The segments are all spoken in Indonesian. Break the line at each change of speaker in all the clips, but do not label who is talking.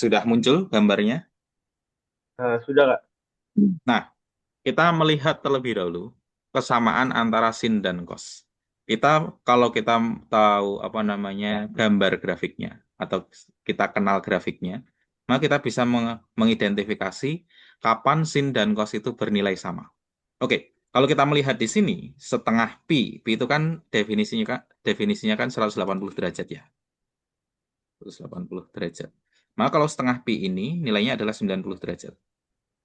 Sudah muncul gambarnya?
Sudah Kak?
Nah, kita melihat terlebih dahulu kesamaan antara sin dan cos. Kalau kita tahu apa namanya gambar grafiknya atau kita kenal grafiknya, maka kita bisa mengidentifikasi kapan sin dan cos itu bernilai sama. Oke, kalau kita melihat di sini setengah pi itu kan definisinya kan 180 derajat ya. 180 derajat. Maka kalau setengah pi ini nilainya adalah 90 derajat.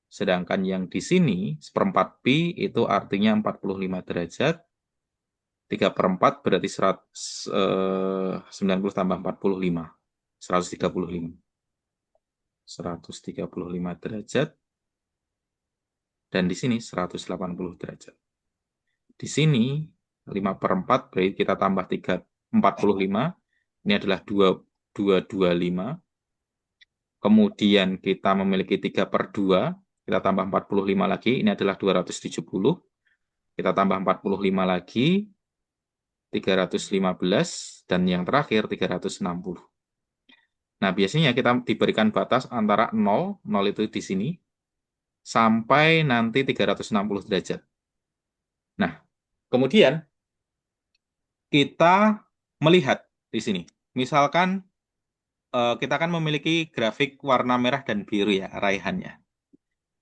Sedangkan yang di sini, seperempat pi itu artinya 45 derajat. 3 per 4 berarti 90 tambah 45. 135. 135 derajat. Dan di sini 180 derajat. Di sini 5 per 4 berarti kita tambah 3, 45. Ini adalah 225. Kemudian kita memiliki 3 per 2. Kita tambah 45 lagi. Ini adalah 270. Kita tambah 45 lagi. 315 dan yang terakhir 360. Nah, biasanya kita diberikan batas antara 0 itu di sini, sampai nanti 360 derajat. Nah, kemudian kita melihat di sini. Misalkan kita kan memiliki grafik warna merah dan biru ya, raihannya.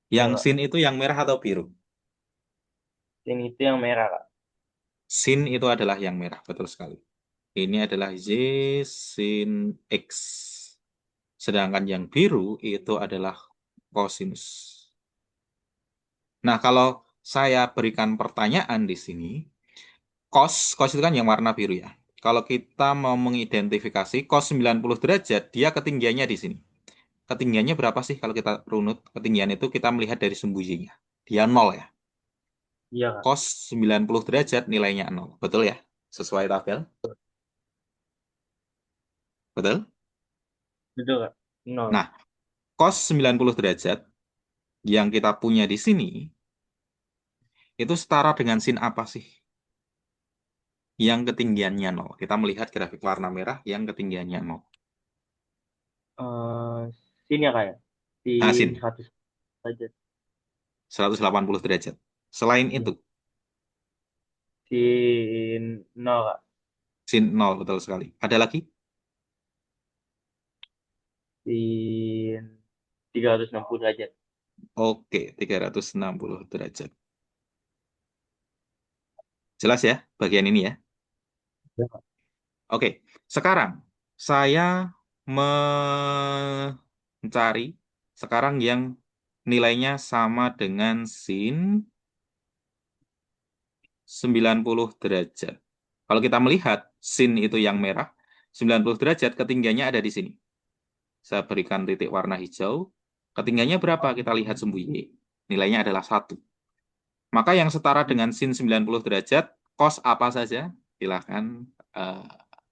Iya
Yang
Kak.
sin itu yang merah atau biru?
Ini itu yang merah Kak.
Sin itu adalah yang merah, betul sekali. Ini adalah Y sin X. Sedangkan yang biru itu adalah kosinus. Nah, kalau saya berikan pertanyaan di sini, cos itu kan yang warna biru ya. Kalau kita mau mengidentifikasi cos 90 derajat, dia ketinggiannya di sini. Ketinggiannya berapa sih kalau kita runut? Ketinggian itu kita melihat dari sumbu Y-nya. Dia 0 ya.
Iya Kak.
Cos 90 derajat nilainya 0. Betul ya? Sesuai tabel. Betul?
Betul Kak. Nol.
Nah, cos 90 derajat yang kita punya di sini, itu setara dengan sin apa sih? Yang ketinggiannya 0. Kita melihat grafik warna merah yang ketinggiannya 0.
Eh, Sini ya Kak ya.
Nah,
Sin
sin
100 derajat.
180 derajat. Selain itu,
Iya. Sin nol Kak.
sin 0 betul sekali. Ada lagi?
Sin 360 derajat.
Oke, 360 derajat. Jelas ya bagian ini ya?
Iya Kak.
Oke, sekarang saya mencari sekarang yang nilainya sama dengan sin 90 derajat. Kalau kita melihat sin itu yang merah, 90 derajat ketinggiannya ada di sini. Saya berikan titik warna hijau. Ketinggiannya berapa? Kita lihat sumbu Y. Nilainya adalah 1. Maka yang setara dengan sin 90 derajat, cos apa saja? Silahkan uh,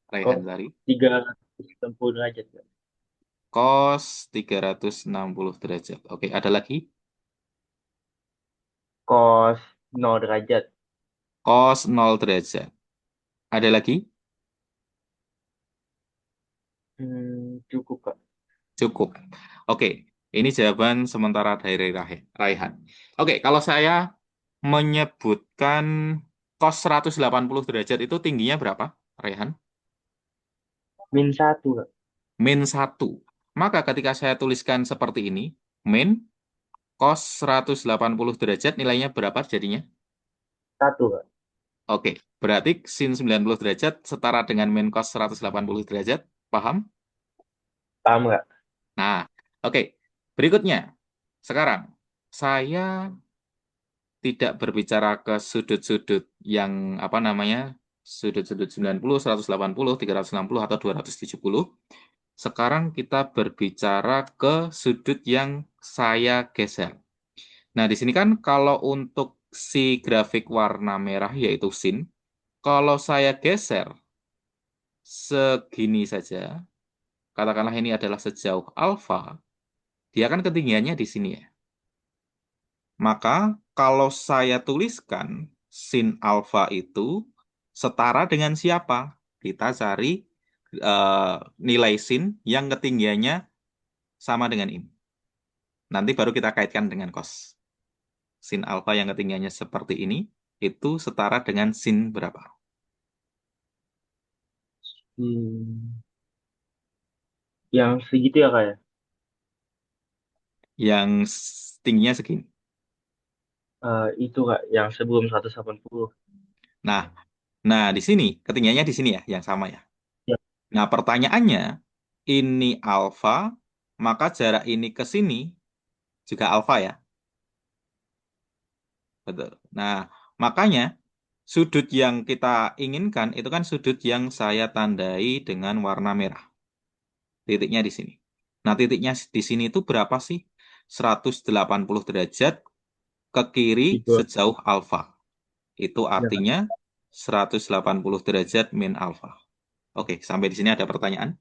Kok
Raihan Sari.
360 derajat Kak.
Cos 360 derajat. Oke, ada lagi?
Cos 0 derajat.
Cos 0 derajat. Ada lagi?
Cukup Kak.
Cukup. Oke, ini jawaban sementara dari Raihan. Oke, kalau saya menyebutkan cos 180 derajat itu tingginya berapa, Raihan?
Min satu Kak.
Min 1. Maka ketika saya tuliskan seperti ini, min cos 180 derajat nilainya berapa jadinya?
Satu Kak.
Oke, berarti sin 90 derajat setara dengan min cos 180 derajat. Paham?
Paham Kak?
Nah, oke. Berikutnya, sekarang saya tidak berbicara ke sudut-sudut yang apa namanya, sudut-sudut 90, 180, 360, atau 270. Sekarang kita berbicara ke sudut yang saya geser. Nah, di sini kan kalau untuk si grafik warna merah yaitu sin, kalau saya geser segini saja, katakanlah ini adalah sejauh alfa, dia kan ketinggiannya di sini ya. Maka kalau saya tuliskan sin alfa itu setara dengan siapa? Kita cari nilai sin yang ketinggiannya sama dengan ini. Nanti baru kita kaitkan dengan cos. Sin alfa yang ketinggiannya seperti ini, itu setara dengan sin berapa?
Hmm, yang segitu ya kak ya?
Yang tingginya segini.
Itu kak, yang sebelum 180.
Nah, nah di sini, ketinggiannya di sini ya, yang sama ya.
Ya,
Nah, pertanyaannya, ini alfa, maka jarak ini ke sini juga alfa ya. Betul. Nah, makanya sudut yang kita inginkan itu kan sudut yang saya tandai dengan warna merah. Titiknya di sini. Nah, titiknya di sini itu berapa sih? 180 derajat ke kiri
itu.
sejauh alfa. Itu
Ya, Kak.
artinya 180 derajat min alfa. Oke, sampai di sini ada pertanyaan?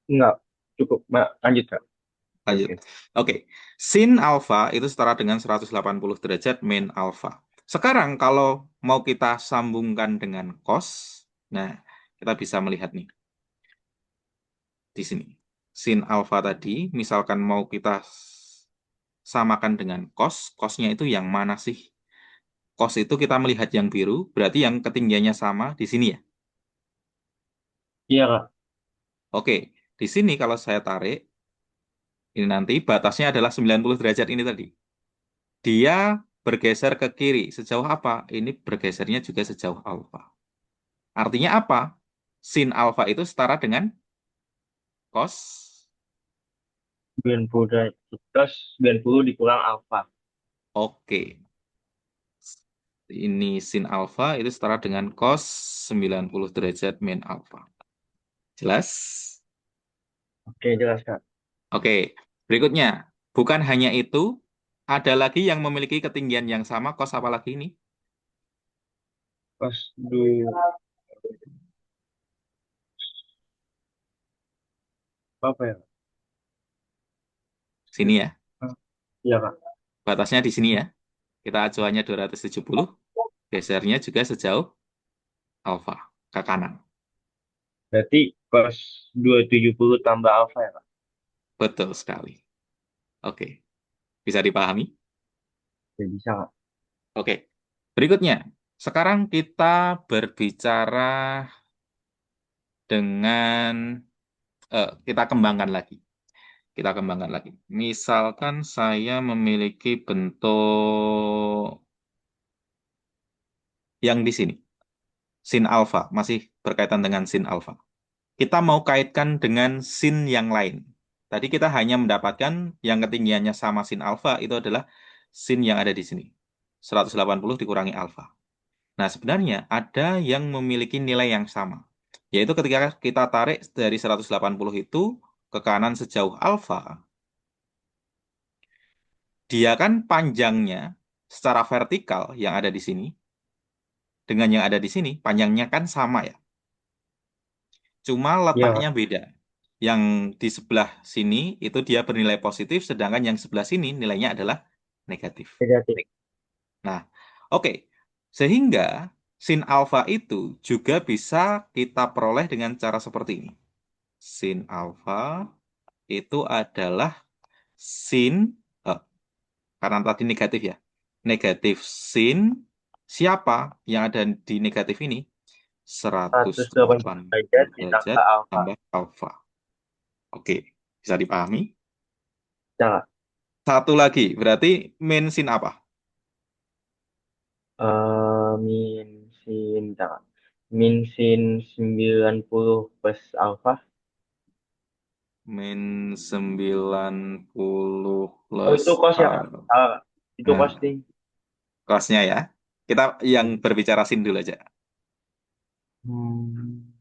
Enggak, cukup. Lanjut kak. Oke,
Lanjut.
oke.
Oke, sin alfa itu setara dengan 180 derajat min alfa. Sekarang kalau mau kita sambungkan dengan cos, nah kita bisa melihat nih di sini. Sin alfa tadi, misalkan mau kita samakan dengan cos, cosnya itu yang mana sih? Cos itu kita melihat yang biru, berarti yang ketinggiannya sama di sini ya.
Iya kak.
Oke, di sini kalau saya tarik, ini nanti batasnya adalah 90 derajat ini tadi. Dia bergeser ke kiri. Sejauh apa? Ini bergesernya juga sejauh alfa. Artinya apa? Sin alfa itu setara dengan cos.
90 derajat. Terus 90 dikurang alfa.
Oke. Ini sin alfa itu setara dengan cos 90 derajat min alfa. Jelas?
Oke, jelas kak.
Oke. Berikutnya. Bukan hanya itu, ada lagi yang memiliki ketinggian yang sama, cos apa lagi ini?
Pas dulu apa ya?
Sini ya.
Ah, iya kak.
Batasnya di sini ya. Kita acuannya 270. Gesernya juga sejauh alfa ke kanan.
Berarti pas 270 tambah alfa ya kak?
Betul sekali. Oke, bisa dipahami?
Ya, bisa kak.
Oke, berikutnya. Sekarang kita berbicara dengan, kita kembangkan lagi. Kita kembangkan lagi. Misalkan saya memiliki bentuk yang di sini. Sin alfa, masih berkaitan dengan sin alfa. Kita mau kaitkan dengan sin yang lain. Tadi kita hanya mendapatkan yang ketinggiannya sama sin alfa, itu adalah sin yang ada di sini. 180 dikurangi alfa. Nah, sebenarnya ada yang memiliki nilai yang sama. Yaitu ketika kita tarik dari 180 itu ke kanan sejauh alfa, dia kan panjangnya secara vertikal yang ada di sini dengan yang ada di sini, panjangnya kan sama ya. Cuma
Iya
letaknya
kak.
beda. Yang di sebelah sini itu dia bernilai positif, sedangkan yang sebelah sini nilainya adalah negatif.
Negatif.
Nah, oke. Sehingga sin alfa itu juga bisa kita peroleh dengan cara seperti ini. Sin alfa itu adalah sin, eh, karena tadi negatif ya. Negatif sin siapa yang ada di negatif ini?
180
180
derajat
derajat
ditambah alfa.
tambah alfa. Oke, bisa dipahami?
Bisa kak.
Satu lagi, berarti min sin apa?
Min sin, jangan. Min sin 90 plus alfa.
Min 90
Oh,
plus
itu kos ya, Kak?
alfa.
Itu
Nah,
costing.
cosnya ya. Kita yang berbicara sin dulu aja.
Hmm,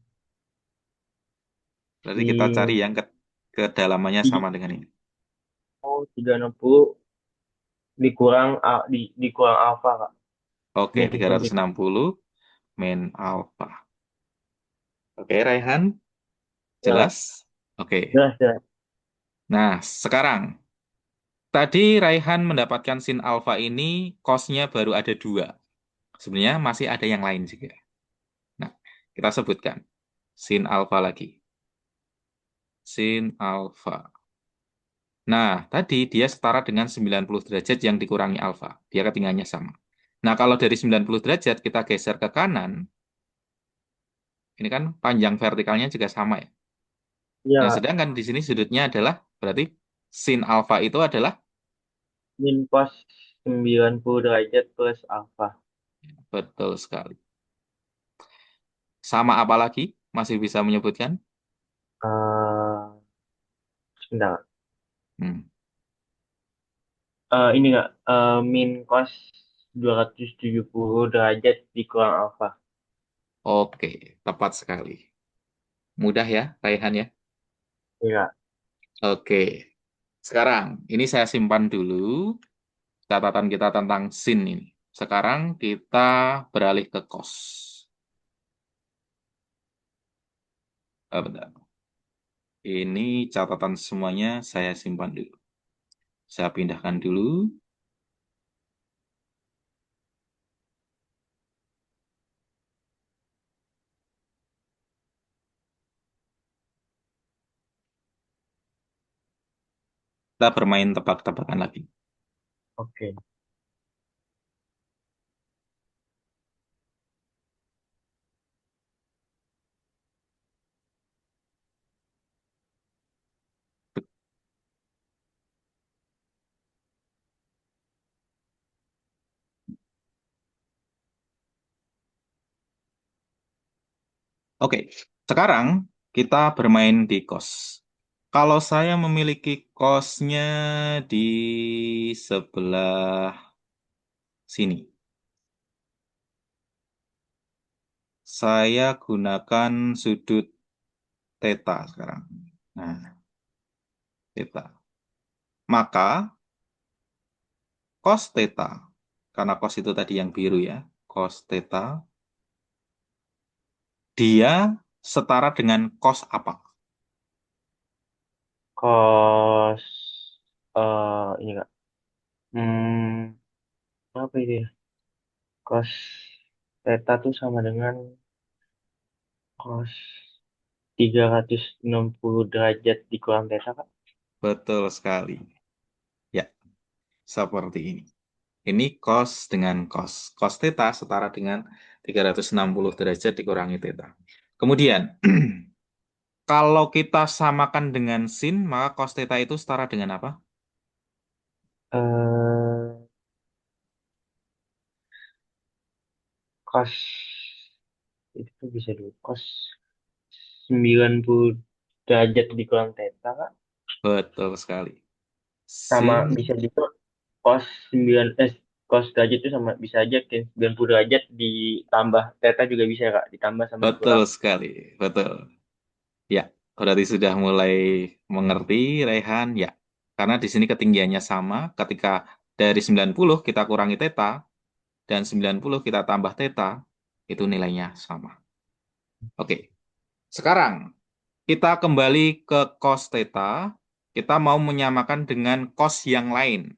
Berarti kita cari
sin
yang kedalamannya
tiga-
sama dengan ini.
oh, 360 dikurang dikurang alfa, Kak.
Oke,
Min sin
360 min alfa. Oke, Raihan,
ya, Kak.
jelas? Oke.
Jelas, jelas.
Nah, sekarang. Tadi Raihan mendapatkan sin alfa ini, cosnya baru ada dua. Sebenarnya masih ada yang lain juga. Nah, kita sebutkan sin alfa lagi. Sin alfa. Nah, tadi dia setara dengan 90 derajat yang dikurangi alfa. Dia ketinggiannya sama. Nah, kalau dari 90 derajat kita geser ke kanan, ini kan panjang vertikalnya juga sama ya.
Iya,
Nah,
Kak.
sedangkan di sini sudutnya adalah berarti sin alfa itu adalah
Min cos 90 derajat plus alfa.
betul sekali. Sama apa lagi? Masih bisa menyebutkan?
Eh, Sebentar.
Hmm.
Ini nggak, min cos 270 derajat dikurang alfa.
Oke, tepat sekali. Mudah ya, Raihan ya.
Iya,
Oke. Sekarang, ini saya simpan dulu catatan kita tentang sin ini. Sekarang kita beralih ke cos. Bentar. Ini catatan semuanya saya simpan dulu. Saya pindahkan dulu. Kita bermain tebak-tebakan lagi.
oke.
Oke, sekarang kita bermain di cos. Kalau saya memiliki cosnya di sebelah sini, saya gunakan sudut theta sekarang. Nah, theta. Maka cos theta, karena cos itu tadi yang biru ya, cos theta, dia setara dengan cos apa?
Cos, ini nggak. Apa itu ya? Cos theta tuh sama dengan cos 360 derajat dikurang theta, Kak.
Betul sekali. Ya, seperti ini. Ini cos dengan cos. Cos theta setara dengan 360 derajat dikurangi theta. Kemudian, kalau kita samakan dengan sin, maka cos theta itu setara dengan apa?
Eh, Cos itu bisa dulu. Cos 90 derajat dikurang theta, Kak.
Betul sekali.
Sama
Sin,
bisa juga cos 9 cos derajat itu sama bisa aja kan 90 derajat ditambah theta juga bisa, Kak, ditambah sama
betul
dikurang.
sekali. Betul. Ya, berarti sudah mulai mengerti, Rehan. Ya, karena di sini ketinggiannya sama. Ketika dari 90 kita kurangi theta, dan 90 kita tambah theta, itu nilainya sama. Oke, sekarang kita kembali ke cos theta. Kita mau menyamakan dengan cos yang lain.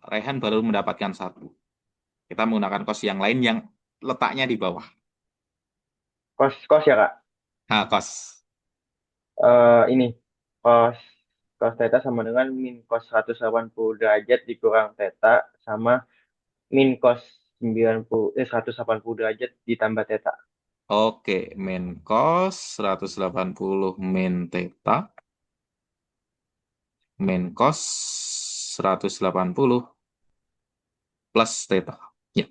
Rehan baru mendapatkan satu. Kita menggunakan cos yang lain yang letaknya di bawah.
Cos ya, Kak.
Nah, cos.
Ini cos cos theta sama dengan min cos 180 derajat dikurang theta sama min cos 180 derajat ditambah theta.
Oke, min cos 180 min theta. Min cos 180 plus theta. Ya.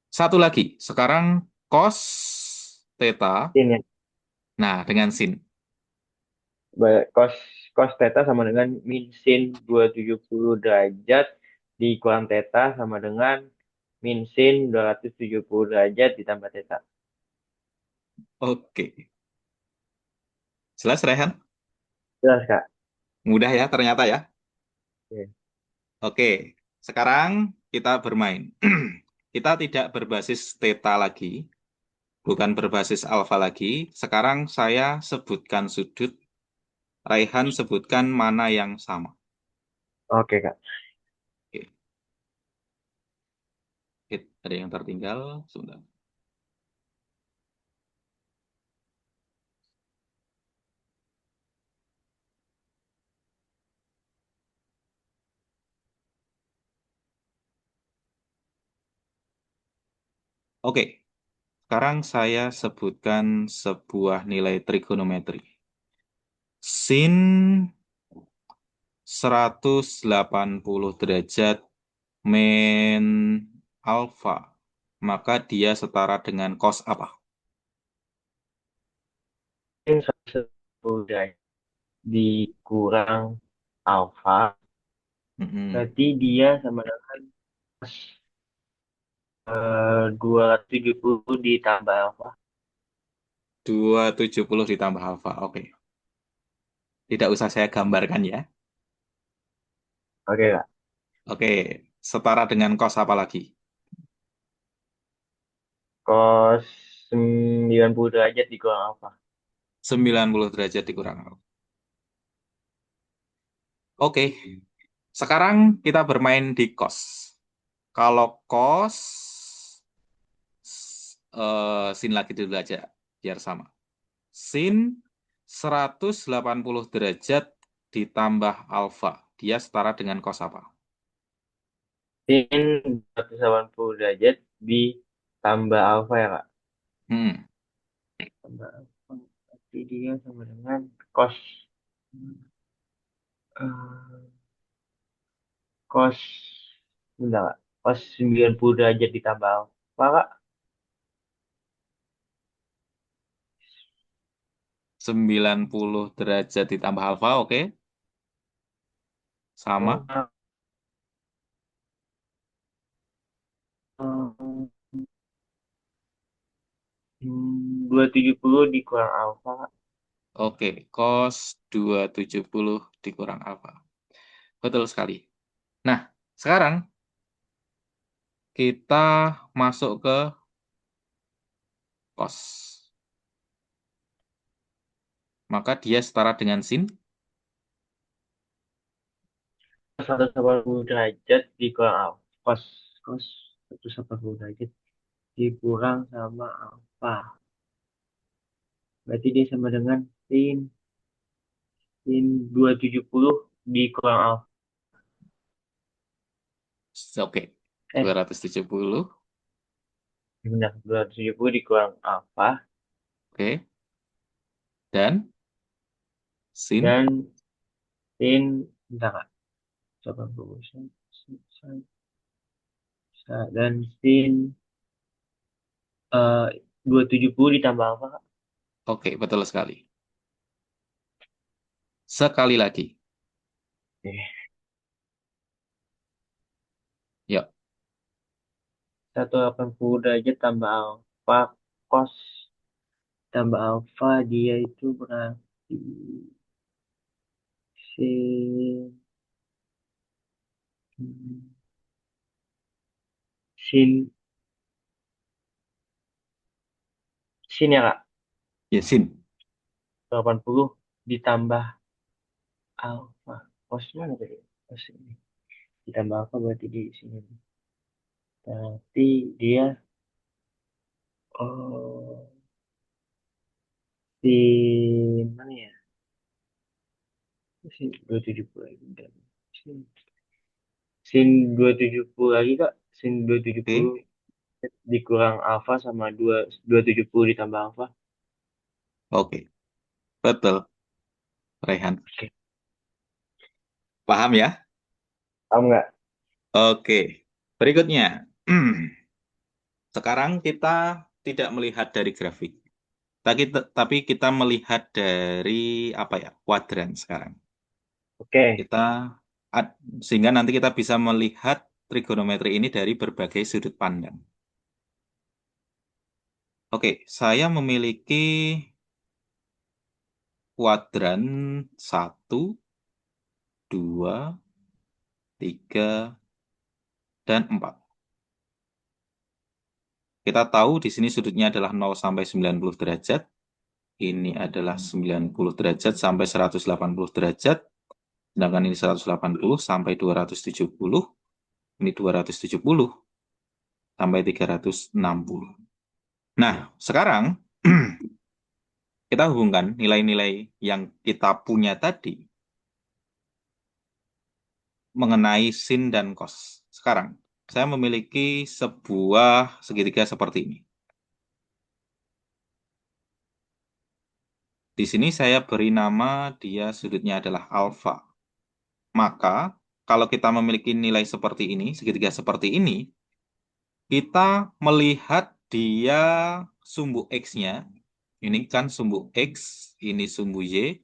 Satu lagi. Sekarang cos theta.
Sin ya.
Nah, dengan sin.
Cos cos theta sama dengan min sin 270 derajat dikurang theta sama dengan min sin 270 derajat ditambah theta.
Oke. Jelas, Rehan?
Jelas, Kak?
Mudah ya ternyata ya.
Oke.
Oke. Sekarang kita bermain. Kita tidak berbasis theta lagi, bukan berbasis alfa lagi. Sekarang saya sebutkan sudut, Raihan sebutkan mana yang sama.
Oke, Kak.
Oke. Ada yang tertinggal. Sebentar. Oke, sekarang saya sebutkan sebuah nilai trigonometri. Sin 180 derajat min alfa, maka dia setara dengan cos apa?
Sin 180 derajat dikurang alfa,
Mm-mm.
berarti dia sama dengan 270 ditambah alfa.
270 ditambah alfa. Oke. Tidak usah saya gambarkan ya.
Oke, Kak.
Oke. Setara dengan cos apa lagi?
Cos 90 derajat dikurang alfa.
90 derajat dikurang alfa. Oke. Sekarang kita bermain di cos. Kalau cos, sin lagi dulu aja. Biar sama. Sin 180 derajat ditambah alfa. Dia setara dengan cos apa?
Sin 180 derajat ditambah alfa ya, Kak.
Hmm.
Tambah alfa, berarti dia sama dengan cos. eh, cos, bentar, Kak. Cos 90 derajat ditambah alfa, Kak.
90 derajat ditambah alfa, oke. Sama.
Eh, 270 dikurang alfa, Kak.
Oke, cos 270 dikurang alfa. Betul sekali. Nah, sekarang kita masuk ke cos. Maka dia setara dengan sin.
180 derajat dikurang alfa. Cos 180 derajat dikurang sama alfa. Berarti dia sama dengan sin 270 dikurang alfa.
Oke,
Eh,
270.
benar. 270 dikurang alfa.
Oke, dan sin.
Dan sin, bentar Kak. 80. Dan sin 270 ditambah alfa, Kak.
Oke, betul sekali. Sekali lagi.
Oke.
Yuk.
180 derajat tambah alfa cos tambah alfa dia itu berarti sin sin sin ya Kak.
Ya, sin.
80 ditambah alfa cos mana tadi? Cos ini ditambah alfa berarti di sini. Berarti dia oh sin mana ya? Sin 270 lagi. Dan sin sin 270 lagi Kak. Sin 270
Oke,
dikurang alfa sama 270 ditambah alfa.
oke. Betul, Rehan.
Oke,
Paham ya?
paham nggak?
Oke. Berikutnya. Sekarang kita tidak melihat dari grafik. Tapi kita melihat dari apa ya? Kuadran sekarang.
Oke,
Kita sehingga nanti kita bisa melihat trigonometri ini dari berbagai sudut pandang. Oke, saya memiliki kuadran satu, 2, 3, dan 4. Kita tahu di sini sudutnya adalah 0 sampai 90 derajat. Ini adalah 90 derajat sampai 180 derajat. Sedangkan ini 180 sampai 270. Ini 270 sampai 360. Nah, sekarang kita hubungkan nilai-nilai yang kita punya tadi mengenai sin dan cos. Sekarang, saya memiliki sebuah segitiga seperti ini. Di sini saya beri nama dia sudutnya adalah alfa. Maka kalau kita memiliki nilai seperti ini, segitiga seperti ini, kita melihat dia sumbu X-nya. Ini kan sumbu X, ini sumbu Y.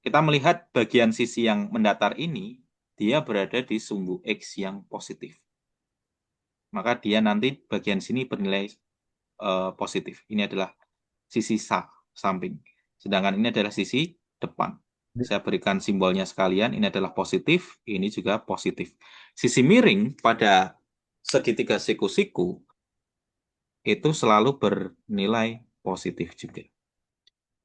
Kita melihat bagian sisi yang mendatar ini, dia berada di sumbu X yang positif. Maka dia nanti bagian sini bernilai positif. Ini adalah sisi samping. Sedangkan ini adalah sisi depan. Saya berikan simbolnya sekalian. Ini adalah positif, ini juga positif. Sisi miring pada segitiga siku-siku itu selalu bernilai positif juga.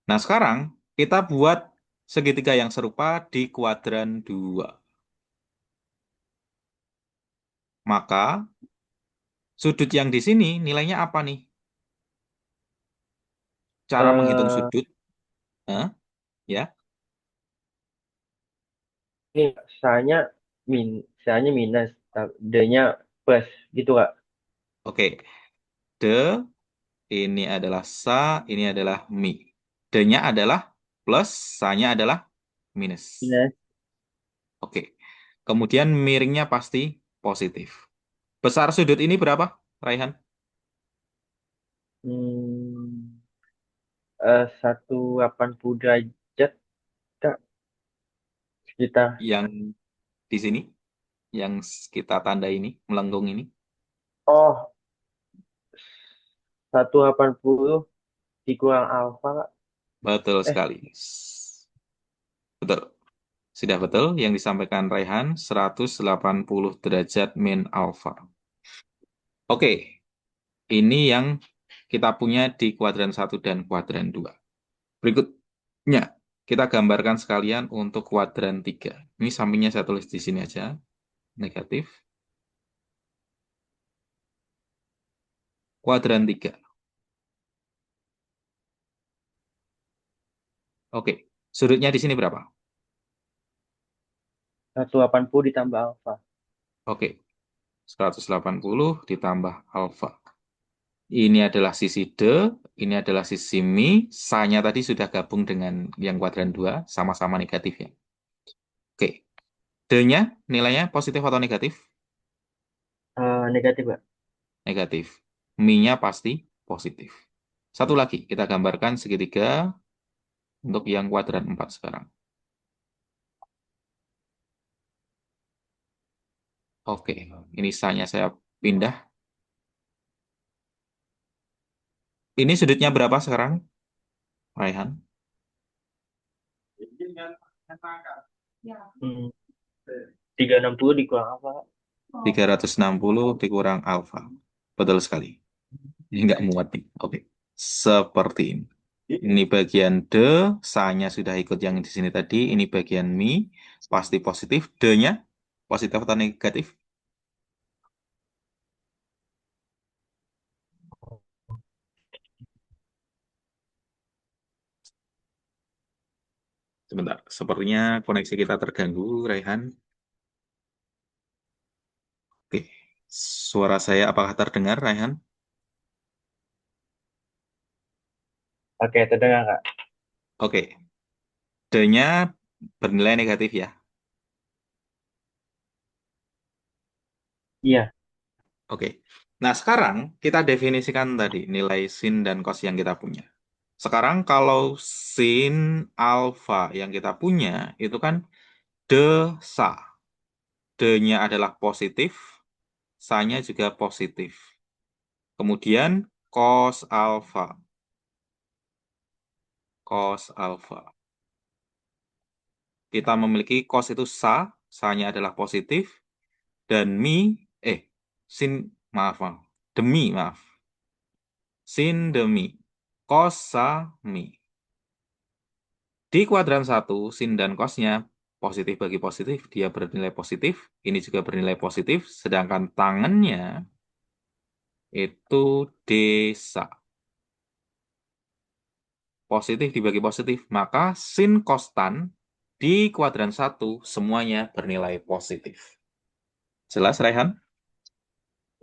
Nah, sekarang kita buat segitiga yang serupa di kuadran 2. Maka sudut yang di sini nilainya apa nih? Cara menghitung
Eh,
sudut, ya.
ini sanya sanya minus, D-nya plus gitu Kak.
Oke, de ini adalah sa, ini adalah mi. D-nya adalah plus, sa-nya adalah minus.
Minus.
Oke. Kemudian miringnya pasti positif. Besar sudut ini berapa, Raihan?
Hmm, 180 derajat Kak, sekitar.
Yang di sini, yang kita tanda ini, melengkung ini.
Oh, 180 dikurang alfa Kak.
Betul
Eh,
sekali. Betul. Sudah betul yang disampaikan Raihan, 180 derajat min alfa. Oke, ini yang kita punya di kuadran 1 dan kuadran 2. Berikutnya, kita gambarkan sekalian untuk kuadran 3. Ini sampingnya saya tulis di sini aja, negatif. Kuadran 3. Oke, sudutnya di sini berapa?
180 ditambah alfa.
Oke, 180 ditambah alfa. Ini adalah sisi D, ini adalah sisi Mi. Sa-nya tadi sudah gabung dengan yang kuadran 2, sama-sama negatif ya. Oke, D-nya nilainya positif atau negatif?
Negatif Kak.
Negatif. Mi-nya pasti positif. Satu lagi, kita gambarkan segitiga untuk yang kuadran 4 sekarang. Oke, ini sa-nya saya pindah. Ini sudutnya berapa sekarang, Raihan?
Hmm, 360 dikurang alfa Kak.
360 dikurang alfa. Betul sekali. Ini nggak muat nih. Oke, seperti ini. Ini bagian D, sa-nya sudah ikut yang di sini tadi. Ini bagian Mi, pasti positif. D-nya positif atau negatif? Sebentar, sepertinya koneksi kita terganggu, Raihan. Oke, suara saya apakah terdengar, Raihan?
Oke, terdengar Kak.
Oke, D-nya bernilai negatif ya.
Iya.
Oke, nah sekarang kita definisikan tadi nilai sin dan cos yang kita punya. Sekarang kalau sin alfa yang kita punya itu kan D-sa. D-nya adalah positif, sa-nya juga positif. Kemudian cos alfa. Cos alfa. Kita memiliki cos itu sa, sa-nya adalah positif, dan mi, sin, maaf, maaf. Demi, maaf. Sin demi. Cos sa mi. Di kuadran 1, sin dan cosnya positif bagi positif, dia bernilai positif. Ini juga bernilai positif, sedangkan tangannya itu desa. Positif dibagi positif, maka sin kostan di kuadran 1 semuanya bernilai positif. Jelas, Rehan?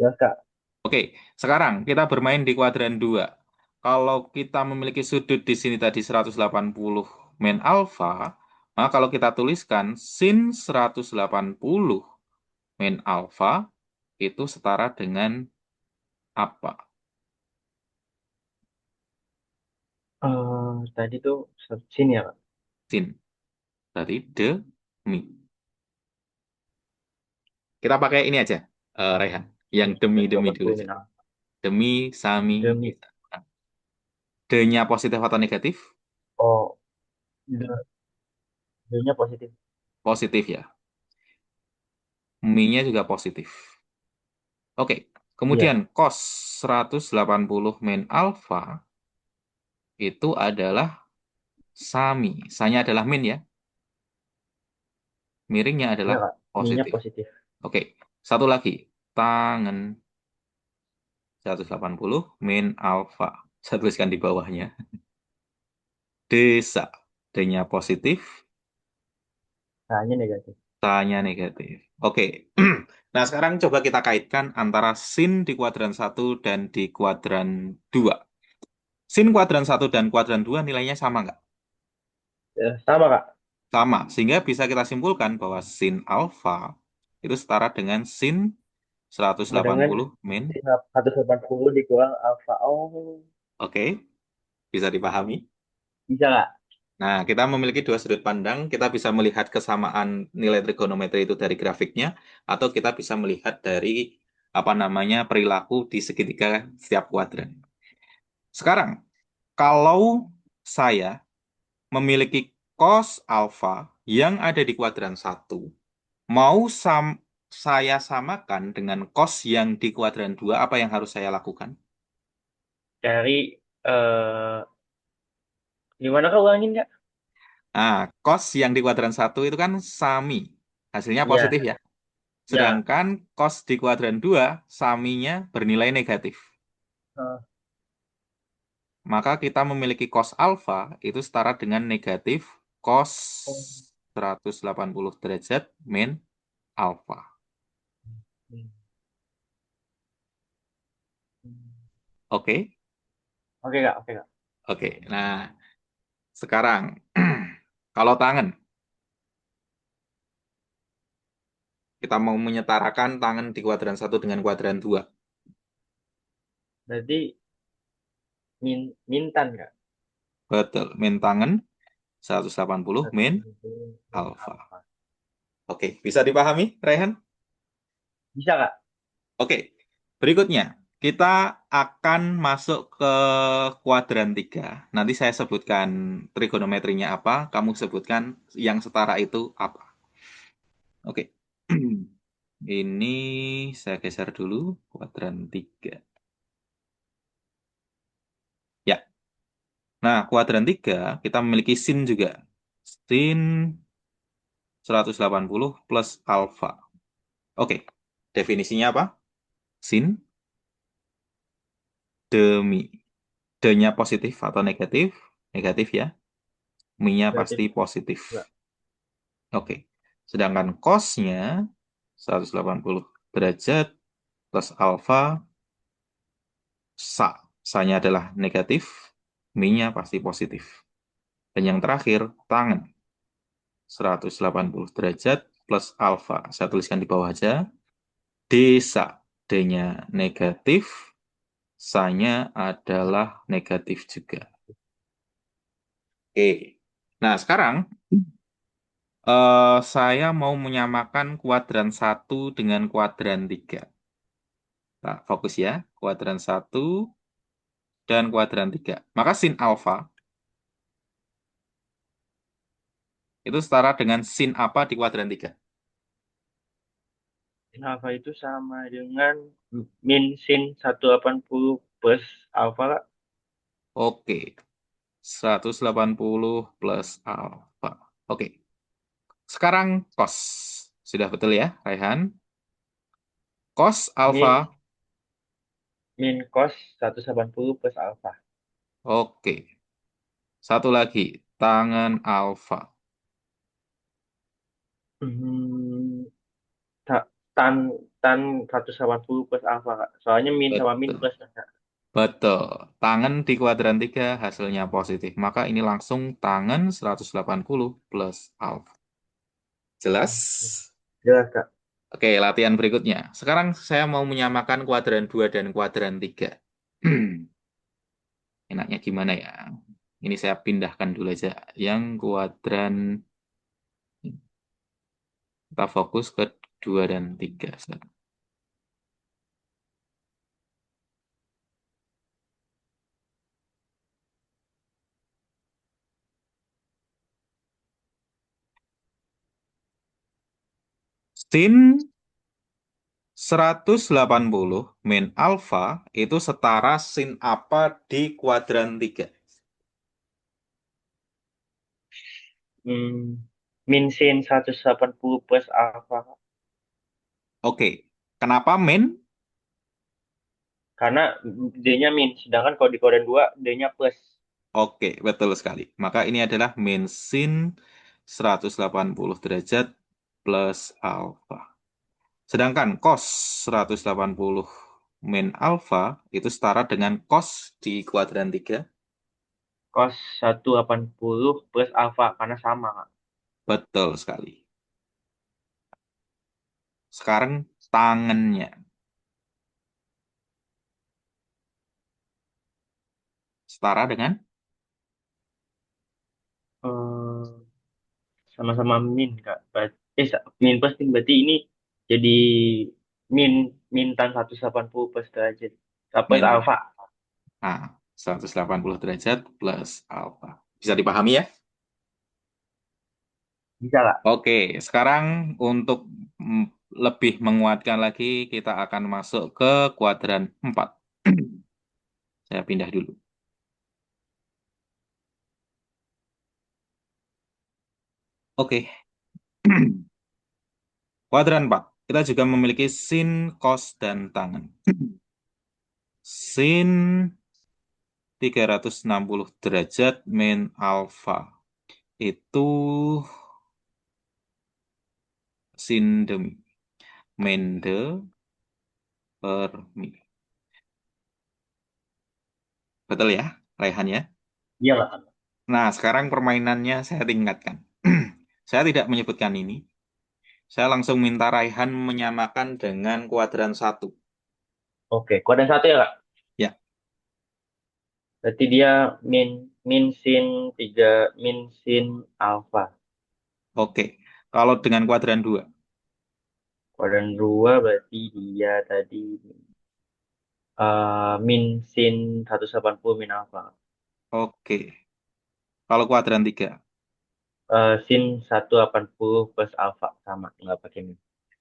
Ya, Kak.
Oke, sekarang kita bermain di kuadran 2. Kalau kita memiliki sudut di sini tadi 180 min alfa, maka kalau kita tuliskan sin 180 min alfa itu setara dengan apa?
Tadi tuh sini ya, Kak.
Sin. Berarti demi. Kita pakai ini aja, Rehan. Yang demi-demi dulu
180
aja.
min alfa.
Demi, sami,
Demi.
bisa. D-nya positif atau negatif?
Oh, D- D-nya positif.
Positif ya. Mi-nya juga positif. Oke,
Iya,
kemudian cos 180 min alfa itu adalah sami. Sanya adalah min ya, miringnya
iya,
adalah
Kak. Mi-nya
positif.
positif.
Oke, satu lagi. Tangen 180 min alfa. Saya tuliskan di bawahnya. Desa. D-nya positif,
Hanya negatif.
tanya negatif. Oke. Nah, sekarang coba kita kaitkan antara sin di kuadran satu dan di kuadran 2. Sin kuadran satu dan kuadran 2 nilainya sama nggak?
Sama, Kak.
Sama, sehingga bisa kita simpulkan bahwa sin alfa itu setara dengan sin
Sama dengan
180 min.
180 dikurang alfa. Oh,
Oke, bisa dipahami.
bisa, Kak?
Nah, kita memiliki dua sudut pandang. Kita bisa melihat kesamaan nilai trigonometri itu dari grafiknya, atau kita bisa melihat dari apa namanya perilaku di segitiga setiap kuadran. Sekarang, kalau saya memiliki cos alfa yang ada di kuadran satu, mau saya samakan dengan cos yang di kuadran 2, apa yang harus saya lakukan?
Dari, eh gimana Kak ulangin, Kak?
Nah, cos yang di kuadran satu itu kan sami. Hasilnya
Iya,
positif ya.
ya.
Sedangkan cos di kuadran 2 saminya bernilai negatif.
Eh,
Maka kita memiliki cos alfa itu setara dengan negatif cos
oh,
180 derajat min alfa.
hmm, hmm.
Oke?
Oke, Kak, oke, Kak.
Oke. Nah, sekarang kalau tangan, kita mau menyetarakan tangan di kuadran satu dengan kuadran 2.
Berarti mintan, Kak.
Betul. Min tangan 180 min
180 min
alfa.
alfa.
Oke, bisa dipahami, Rehan?
Bisa, Kak?
Oke, berikutnya kita akan masuk ke kuadran 3. Nanti saya sebutkan trigonometrinya apa, kamu sebutkan yang setara itu apa. Oke. Ini saya geser dulu kuadran 3. Ya. Nah, kuadran 3 kita memiliki sin juga. Sin 180 plus alfa. Oke. Definisinya apa? Sin demi. D-nya positif atau negatif? Negatif ya. Mi-nya pasti
Negatif,
positif.
Kak.
Oke. Sedangkan cos-nya 180 derajat plus alfa sa. Sa-nya adalah negatif, Mi-nya pasti positif. Dan yang terakhir, tangan 180 derajat plus alfa. Saya tuliskan di bawah aja. Desa. D-nya negatif, sa-nya adalah negatif juga. Oke. Nah, sekarang saya mau menyamakan kuadran satu dengan kuadran 3. Nah, fokus ya, kuadran satu dan kuadran 3. Maka sin alfa itu setara dengan sin apa di kuadran 3?
Sin alfa itu sama dengan min sin 180 plus alfa, Kak.
Oke, 180 plus alfa. Oke, sekarang cos. Sudah betul ya, Raihan? Cos
Ini
alfa.
min cos 180 plus alfa.
Oke, satu lagi, tangen alfa.
Hmm, ta- tan tan 180 plus alfa, Kak. Soalnya min sama min
Betul.
plus, Kak.
Betul. Tangen di kuadran 3 hasilnya positif. Maka ini langsung tangen 180 plus alfa.
Oke.
Jelas?
Jelas, Kak.
Oke, latihan berikutnya. Sekarang saya mau menyamakan kuadran 2 dan kuadran 3. Enaknya gimana ya? Ini saya pindahkan dulu aja. Yang kuadran, kita fokus ke 2 dan 3 sekarang. Sin 180 min alfa itu setara sin apa di kuadran 3?
Hmm, min sin 180 plus alfa, Kak.
Oke, kenapa min?
Karena D-nya min, sedangkan kalau di kodan 2 D-nya plus.
Oke, betul sekali. Maka ini adalah min sin 180 derajat plus alfa. Sedangkan cos 180 min alfa itu setara dengan cos di kuadran 3.
Cos 180 plus alfa, karena sama, Kak.
Betul sekali. Sekarang tangennya setara dengan
Eh, sama-sama min, Kak. Min plus nih, berarti ini jadi min min tan 180 plus derajat. Plus
min
alfa.
A 180 derajat plus alfa. Bisa dipahami ya?
Bisa, Kak?
Oke, sekarang untuk mm, lebih menguatkan lagi, kita akan masuk ke kuadran 4. Saya pindah dulu. Oke, kuadran 4. Kita juga memiliki sin, cos, dan tangen. Sin 360 derajat min alfa. Itu sin demi. Min de per mi. Betul ya, Raihan ya?
Iya, Kak.
Nah, sekarang permainannya saya tingkatkan. Saya tidak menyebutkan ini. Saya langsung minta Raihan menyamakan dengan kuadran 1.
Oke, kodan 1 ya, Kak?
Ya,
Berarti dia min min sin 3 min sin alfa.
oke. Kalau dengan kuadran 2.
Kodan 2 berarti dia tadi min sin 180 min alfa.
Oke. Kalau kuadran 3.
Sin 180 plus alfa, sama, nggak pakai min.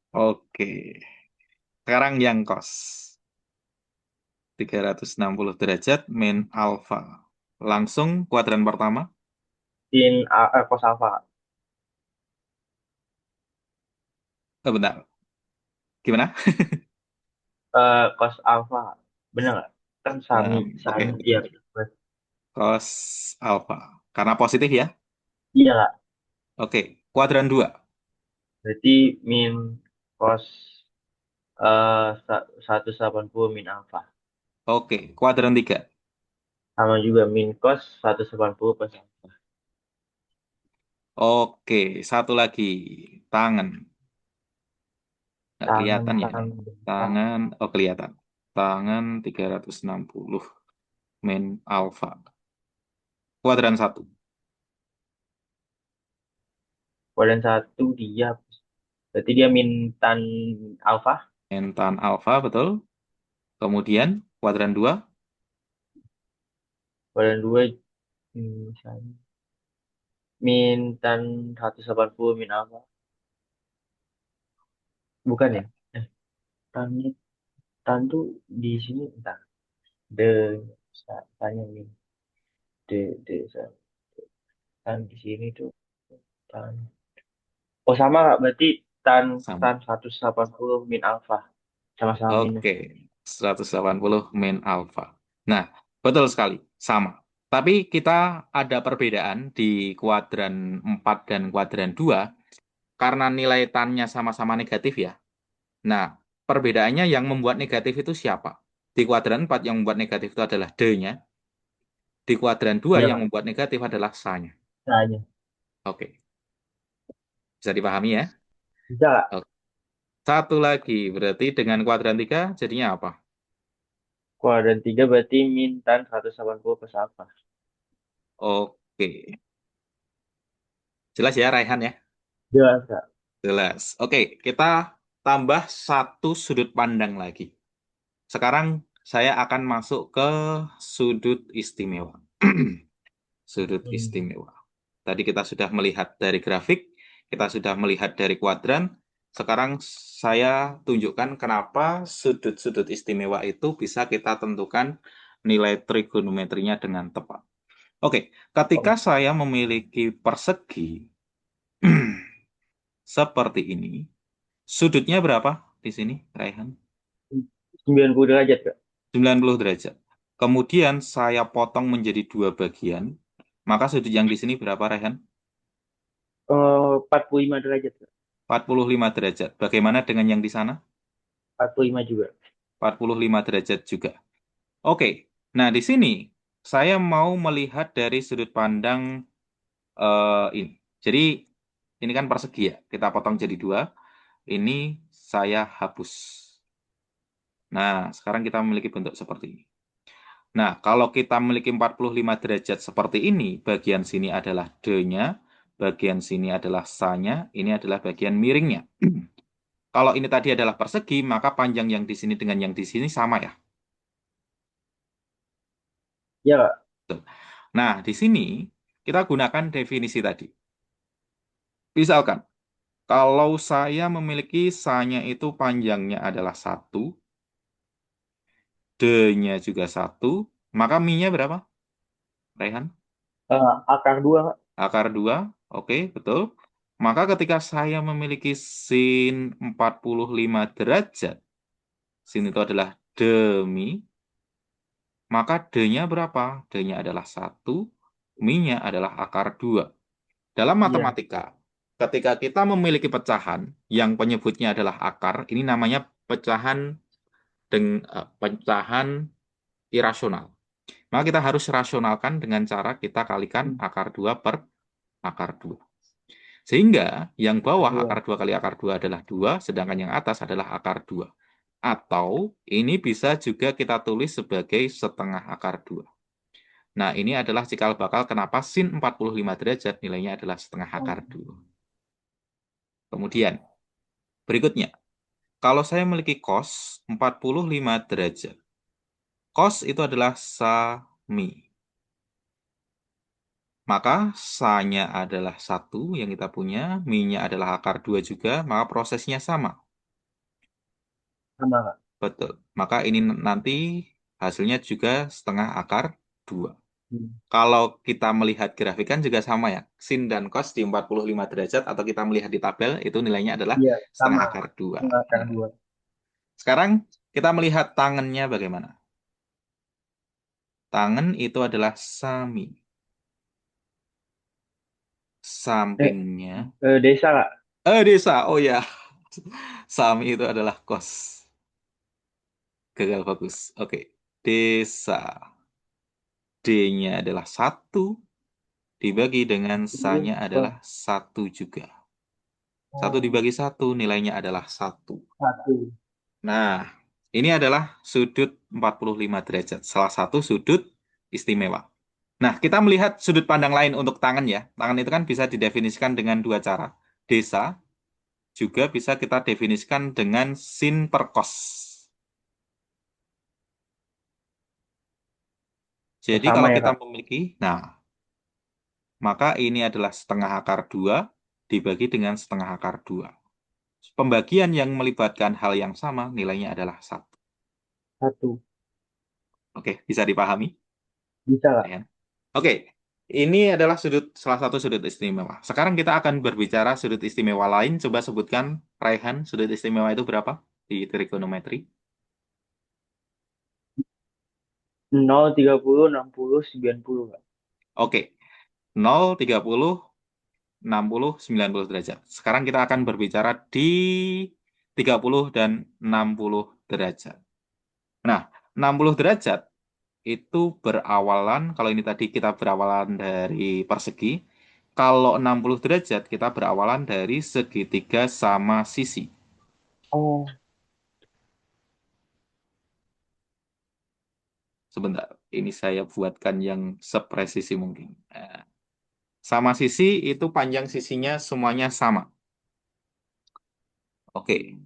Oke. Sekarang yang cos. 360 derajat min alfa. Langsung kuadran pertama.
Cos alfa.
Bentar. Gimana?
Cos alfa. Bener nggak? Kan sami,
Oke,
sami dia.
betul. Cos alfa. Karena positif ya.
Iya, Kak.
Oke. Kuadran 2.
Berarti min cos 180 min alfa.
Oke. Kuadran 3.
Sama juga min cos 180 plus alfa.
Oke. Satu lagi. Tangan. Nggak
Tangan
kelihatan ya ini.
tangan bentar.
Tangan. Oh, kelihatan. Tangan 360 min alfa. Kuadran 1.
Kodan 1 dia. Berarti dia min tan alfa.
Min tan alfa, betul. Kemudian kuadran 2.
Kodan 2 misalnya. Min tan 180 min alfa. Bukan ya? Eh, tan, tan tuh di sini entar. De, tanya nih. De, tan di sini tuh tan. Oh sama Kak, berarti tan
Sama.
tan 180 min alfa. Sama-sama minus.
Oke, 180 min alfa. Nah, betul sekali, sama. Tapi kita ada perbedaan di kuadran 4 dan kuadran 2 karena nilai tannya sama-sama negatif ya. Nah, perbedaannya yang membuat negatif itu siapa? Di kuadran 4 yang membuat negatif itu adalah D-nya. Di kuadran 2
Ya
yang
Kak.
membuat negatif adalah sa-nya.
Caranya.
Oke, bisa dipahami ya?
Bisa Kak.
Oke. Satu lagi, berarti dengan kuadran 3 jadinya apa?
Kuadran 3 berarti min tan 180 plus alfa.
Oke, jelas ya Raihan ya?
Jelas Kak.
Jelas. Oke, kita tambah satu sudut pandang lagi. Sekarang saya akan masuk ke sudut istimewa. Sudut
Hmm.
istimewa. Tadi kita sudah melihat dari grafik, kita sudah melihat dari kuadran. Sekarang saya tunjukkan kenapa sudut-sudut istimewa itu bisa kita tentukan nilai trigonometrinya dengan tepat. Oke, ketika
Oh,
saya memiliki persegi seperti ini, sudutnya berapa di sini, Raihan?
90 derajat Kak.
90 derajat. Kemudian saya potong menjadi dua bagian, maka sudut yang di sini berapa, Raihan?
45 derajat Kak.
45 derajat. Bagaimana dengan yang di sana?
45 juga.
45 derajat juga. Oke, nah di sini saya mau melihat dari sudut pandang ini. Jadi ini kan persegi ya, kita potong jadi dua. Ini saya hapus. Nah, sekarang kita memiliki bentuk seperti ini. Nah, kalau kita memiliki 45 derajat seperti ini, bagian sini adalah D-nya, bagian sini adalah sa-nya, ini adalah bagian miringnya. Kalau ini tadi adalah persegi, maka panjang yang di sini dengan yang di sini sama ya.
Ya Kak.
Nah, di sini kita gunakan definisi tadi. Misalkan, kalau saya memiliki sa-nya itu panjangnya adalah 1, D-nya juga 1, maka mi-nya berapa, Rehan?
Akar 2 Kak.
Akar 2, oke, betul. Maka ketika saya memiliki sin 45 derajat, sin itu adalah demi, maka D-nya berapa? D-nya adalah 1, mi-nya adalah akar 2. Dalam
Iya.
matematika, ketika kita memiliki pecahan yang penyebutnya adalah akar, ini namanya pecahan irasional. Maka kita harus rasionalkan dengan cara kita kalikan
Hmm.
akar 2 per akar 2. Sehingga yang bawah
Kedua.
akar 2 kali akar 2 adalah 2, sedangkan yang atas adalah akar 2. Atau ini bisa juga kita tulis sebagai setengah akar 2. Nah, ini adalah cikal bakal kenapa sin 45 derajat nilainya adalah setengah akar 2. Kemudian, berikutnya, kalau saya memiliki cos 45 derajat, cos itu adalah sami. Maka sa-nya adalah 1 yang kita punya, mi-nya adalah akar 2 juga, maka prosesnya sama.
Sama Kak.
Betul. Maka ini nanti hasilnya juga setengah akar 2.
Hmm.
Kalau kita melihat grafik kan juga sama ya. Sin dan cos di 45 derajat atau kita melihat di tabel itu nilainya adalah
Iya,
setengah
sama.
akar 2.
Akar
Nah,
2.
sekarang kita melihat tangannya bagaimana. Tangan itu adalah sami.
Eh,
Sampingnya.
desa Kak.
Desa. Oh ya. Sami itu adalah kos. Gagal fokus. Oke. Desa. D-nya adalah 1. Dibagi dengan sa-nya adalah 1 juga. 1
Oh,
dibagi 1 nilainya adalah 1.
1.
Nah, ini adalah sudut 45 derajat. Salah satu sudut istimewa. Nah, kita melihat sudut pandang lain untuk tangan ya. Tangan itu kan bisa didefinisikan dengan dua cara. Desa juga bisa kita definisikan dengan sin per cos.
Oh,
Jadi
sama
kalau
ya
kita
Kak.
memiliki, nah, maka ini adalah setengah akar 2 dibagi dengan setengah akar 2. Pembagian yang melibatkan hal yang sama nilainya adalah 1.
1.
Oke, bisa dipahami?
Bisa Kak.
Ya. Oke, ini adalah salah satu sudut istimewa. Sekarang kita akan berbicara sudut istimewa lain. Coba sebutkan, Raihan, sudut istimewa itu berapa di trigonometri?
0, 30, 60, 90 Kak.
Oke, 0, 30, 60, 90 derajat. Sekarang kita akan berbicara di 30 dan 60 derajat. Nah, 60 derajat itu berawalan, kalau ini tadi kita berawalan dari persegi, kalau 60 derajat kita berawalan dari segitiga sama sisi.
Oh,
Sebentar, ini saya buatkan yang sepresisi mungkin. Sama sisi itu panjang sisinya semuanya sama. Oke,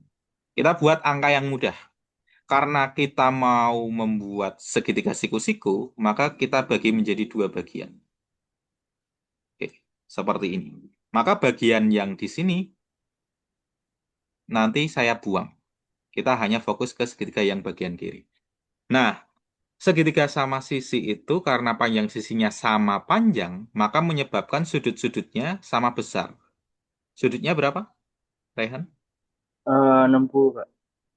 kita buat angka yang mudah. Karena kita mau membuat segitiga siku-siku, maka kita bagi menjadi dua bagian. Oke, seperti ini. Maka bagian yang di sini nanti saya buang. Kita hanya fokus ke segitiga yang bagian kiri. Nah, segitiga sama sisi itu karena panjang sisinya sama panjang, maka menyebabkan sudut-sudutnya sama besar. Sudutnya berapa, Rehan?
60, Kak.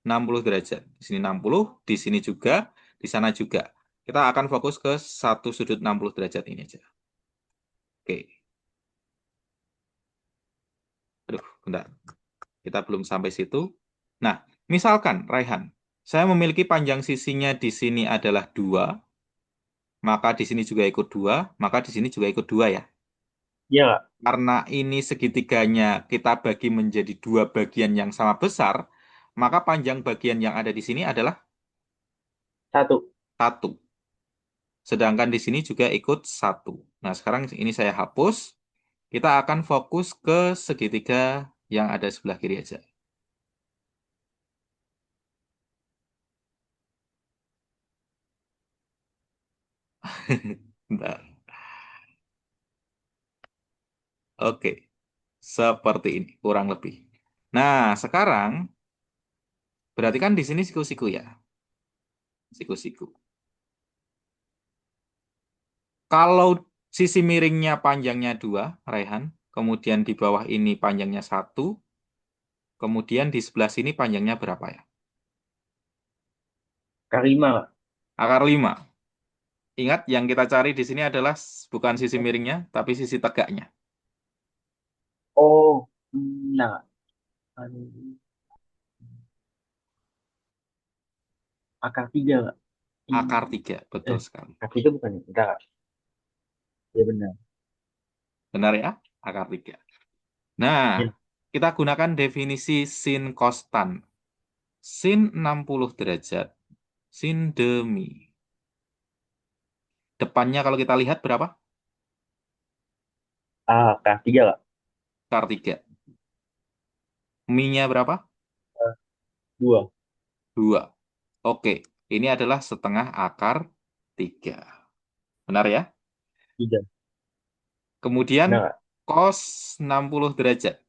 60 derajat. Di sini 60, di sini juga, di sana juga. Kita akan fokus ke satu sudut 60 derajat ini aja. Oke, aduh, bentar. Kita belum sampai situ. Nah, misalkan, Raihan, saya memiliki panjang sisinya di sini adalah 2, maka di sini juga ikut 2, maka di sini juga ikut 2 ya.
Iya, Kak.
Karena ini segitiganya kita bagi menjadi dua bagian yang sama besar, maka panjang bagian yang ada di sini adalah
Satu.
1. Sedangkan di sini juga ikut 1. Nah, sekarang ini saya hapus. Kita akan fokus ke segitiga yang ada sebelah kiri aja. Bentar. Oke, seperti ini, kurang lebih. Nah, sekarang berarti kan di sini siku-siku ya. Siku-siku. Kalau sisi miringnya panjangnya 2, Raihan, kemudian di bawah ini panjangnya 1, kemudian di sebelah sini panjangnya berapa ya?
K5, Kak.
Akar 5. Ingat, yang kita cari di sini adalah bukan sisi miringnya, tapi sisi tegaknya.
Oh, nah. Aduh. Akar 3, Kak.
Akar 3, betul
Eh,
sekali.
Akar 3 bukan ya? Enggak, Kak. Iya benar.
Benar ya? Akar 3. Nah,
Iya.
kita gunakan definisi sin kostan. Sin 60 derajat, sin demi. Depannya kalau kita lihat berapa?
Akar 3, Kak.
Akar 3. Mi-nya berapa?
Eh, 2.
2. Oke, ini adalah setengah akar 3. Benar ya?
3.
Kemudian
Benar, Kak.
cos 60 derajat.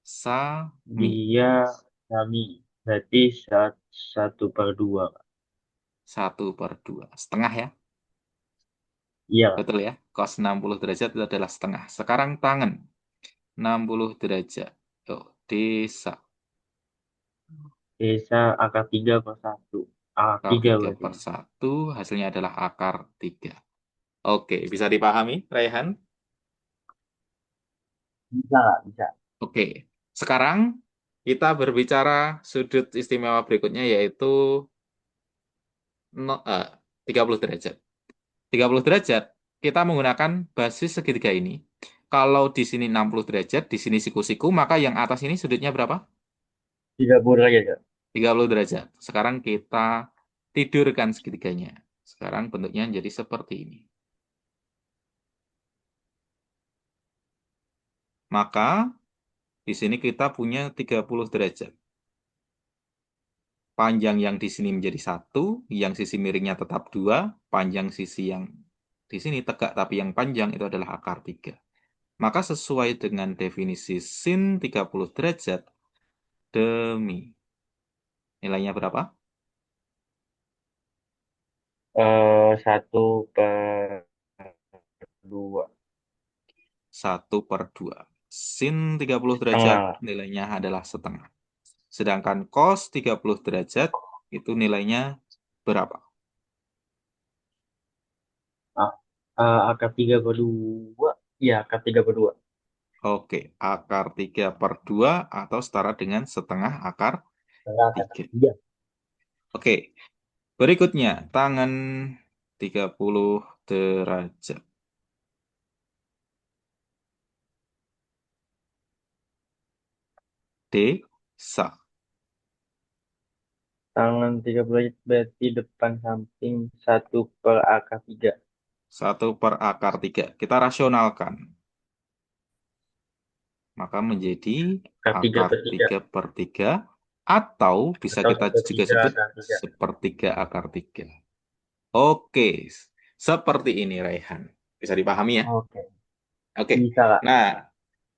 Sami.
Dia kami. Berarti 1/2, Kak.
1/2. Setengah ya?
Iya, Kak.
Betul ya? Cos 60 derajat itu adalah setengah. Sekarang tangan. 60 derajat. Tuh, desa.
Desa akar 3/1. Akar
Akar
tiga
3
berarti.
per 1 hasilnya adalah akar 3. Oke, bisa dipahami, Raihan?
Bisa, Kak. Bisa.
Oke, sekarang kita berbicara sudut istimewa berikutnya yaitu 30 derajat. 30 derajat, kita menggunakan basis segitiga ini. Kalau di sini 60 derajat, di sini siku-siku, maka yang atas ini sudutnya berapa?
30 aja, Kak.
30 derajat. Sekarang kita tidurkan segitiganya. Sekarang bentuknya jadi seperti ini. Maka di sini kita punya 30 derajat. Panjang yang di sini menjadi 1, yang sisi miringnya tetap 2, panjang sisi yang di sini tegak tapi yang panjang itu adalah akar 3. Maka sesuai dengan definisi sin 30 derajat demi. Nilainya berapa?
1/2.
1/2. Sin 30 derajat
Setengah.
nilainya adalah setengah. Sedangkan cos 30 derajat itu nilainya berapa?
Ah, Akar 3/2. Ya, Akar 3/2.
Oke, akar 3 per 2 atau setara dengan setengah akar
Setengah akar
3.
3.
Oke, berikutnya tangan 30 derajat. D, sa.
Tangan 30 derajat berarti depan samping 1/akar 3.
1 per akar 3. Kita rasionalkan. Maka menjadi
Akar 3
akar
per 3.
3 per 3. Atau bisa
Atau
kita juga
1/3
sebut
akar 3.
sepertiga akar 3. Oke, seperti ini Raihan. Bisa dipahami ya?
Oke.
Oke,
Bisa, Kak.
nah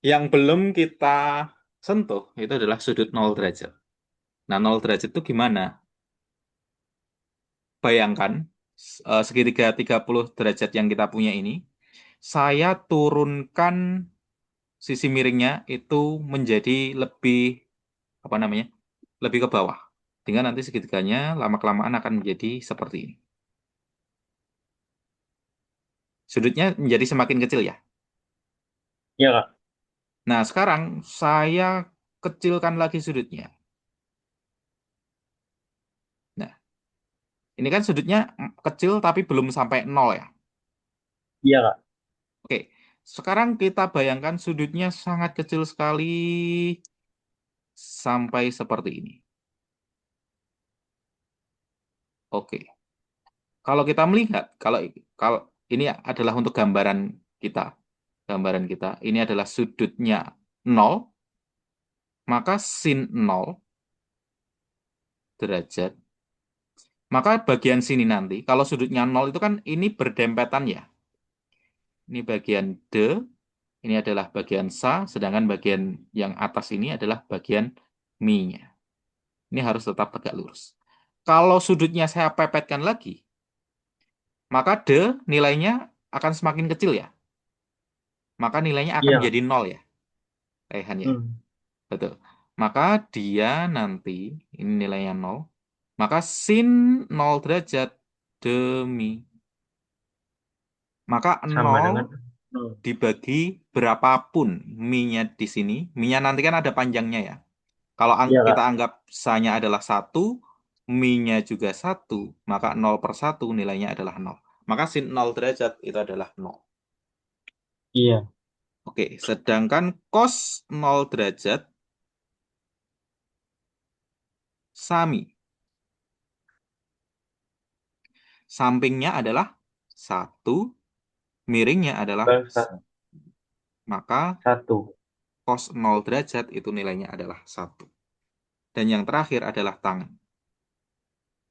yang belum kita sentuh itu adalah sudut 0 derajat. Nah, 0 derajat itu gimana? Bayangkan segitiga 30 derajat yang kita punya ini, saya turunkan sisi miringnya itu menjadi lebih apa namanya? Lebih ke bawah. Sehingga nanti segitiganya lama-kelamaan akan menjadi seperti ini. Sudutnya menjadi semakin kecil ya.
Iya, Kak.
Nah, sekarang saya kecilkan lagi sudutnya. Nah, ini kan sudutnya kecil tapi belum sampai 0 ya.
Iya, Kak.
Oke, sekarang kita bayangkan sudutnya sangat kecil sekali sampai seperti ini. Oke, kalau kita melihat, kalau ini adalah untuk gambaran kita, ini adalah sudutnya 0, maka sin 0 derajat, maka bagian sini nanti, kalau sudutnya 0 itu kan ini berdempetan ya. Ini bagian D, ini adalah bagian sa, sedangkan bagian yang atas ini adalah bagian mi-nya. Ini harus tetap tegak lurus. Kalau sudutnya saya pepetkan lagi, maka D nilainya akan semakin kecil ya. Maka nilainya akan
Iya, Kak.
menjadi 0 ya, Rehan ya.
Hmm.
Betul. Maka dia nanti, ini nilainya 0, maka sin 0 derajat demi. Maka
Sama
0
dengan. Hmm.
dibagi berapapun mi-nya di sini. Mi-nya nanti kan ada panjangnya ya. Kalau
Iya,
kita
Kak.
anggap sanya adalah 1, mi-nya juga 1, maka 0 per 1 nilainya adalah 0. Maka sin 0 derajat itu adalah 0.
Iya.
Oke, sedangkan cos 0 derajat sami. Sampingnya adalah 1, miringnya adalah
Per
maka
1.
cos 0 derajat itu nilainya adalah 1. Dan yang terakhir adalah tangan.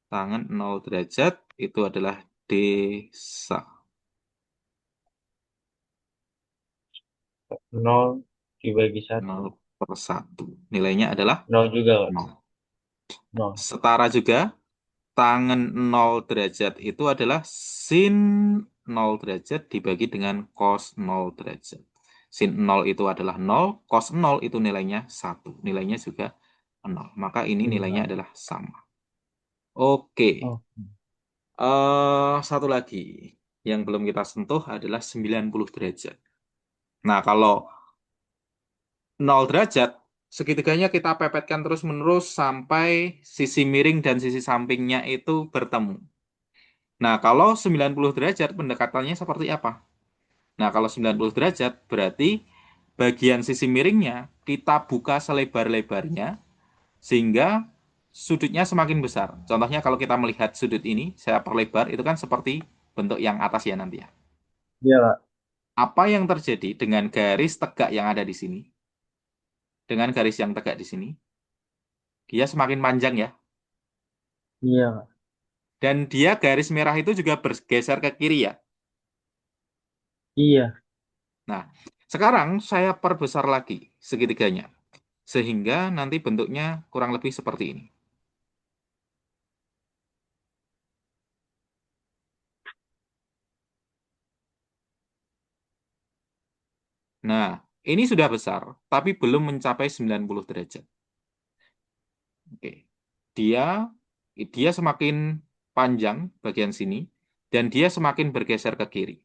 Tangan 0 derajat itu adalah desa.
0 dibagi 1.
0 per 1. Nilainya adalah
0 juga, Kak.
0.
0.
Setara juga, tangan 0 derajat itu adalah sin 0 derajat dibagi dengan cos 0 derajat. Sin 0 itu adalah 0, cos 0 itu nilainya 1. Nilainya juga 0. Maka ini nilainya
Iya.
adalah sama. Oke.
Oh.
Satu lagi yang belum kita sentuh adalah 90 derajat. Nah, kalau 0 derajat, segitiganya kita pepetkan terus-menerus sampai sisi miring dan sisi sampingnya itu bertemu. Nah, kalau 90 derajat pendekatannya seperti apa? Nah, kalau 90 derajat berarti bagian sisi miringnya kita buka selebar-lebarnya sehingga sudutnya semakin besar. Contohnya kalau kita melihat sudut ini, saya perlebar, itu kan seperti bentuk yang atas ya nanti ya.
Iya, Kak.
Apa yang terjadi dengan garis tegak yang ada di sini? Dengan garis yang tegak di sini, dia semakin panjang ya.
Iya, Kak.
Dan dia garis merah itu juga bergeser ke kiri ya.
Iya.
Nah, sekarang saya perbesar lagi segitiganya. Sehingga nanti bentuknya kurang lebih seperti ini. Nah, ini sudah besar, tapi belum mencapai 90 derajat. Oke. Dia dia semakin panjang bagian sini dan dia semakin bergeser ke kiri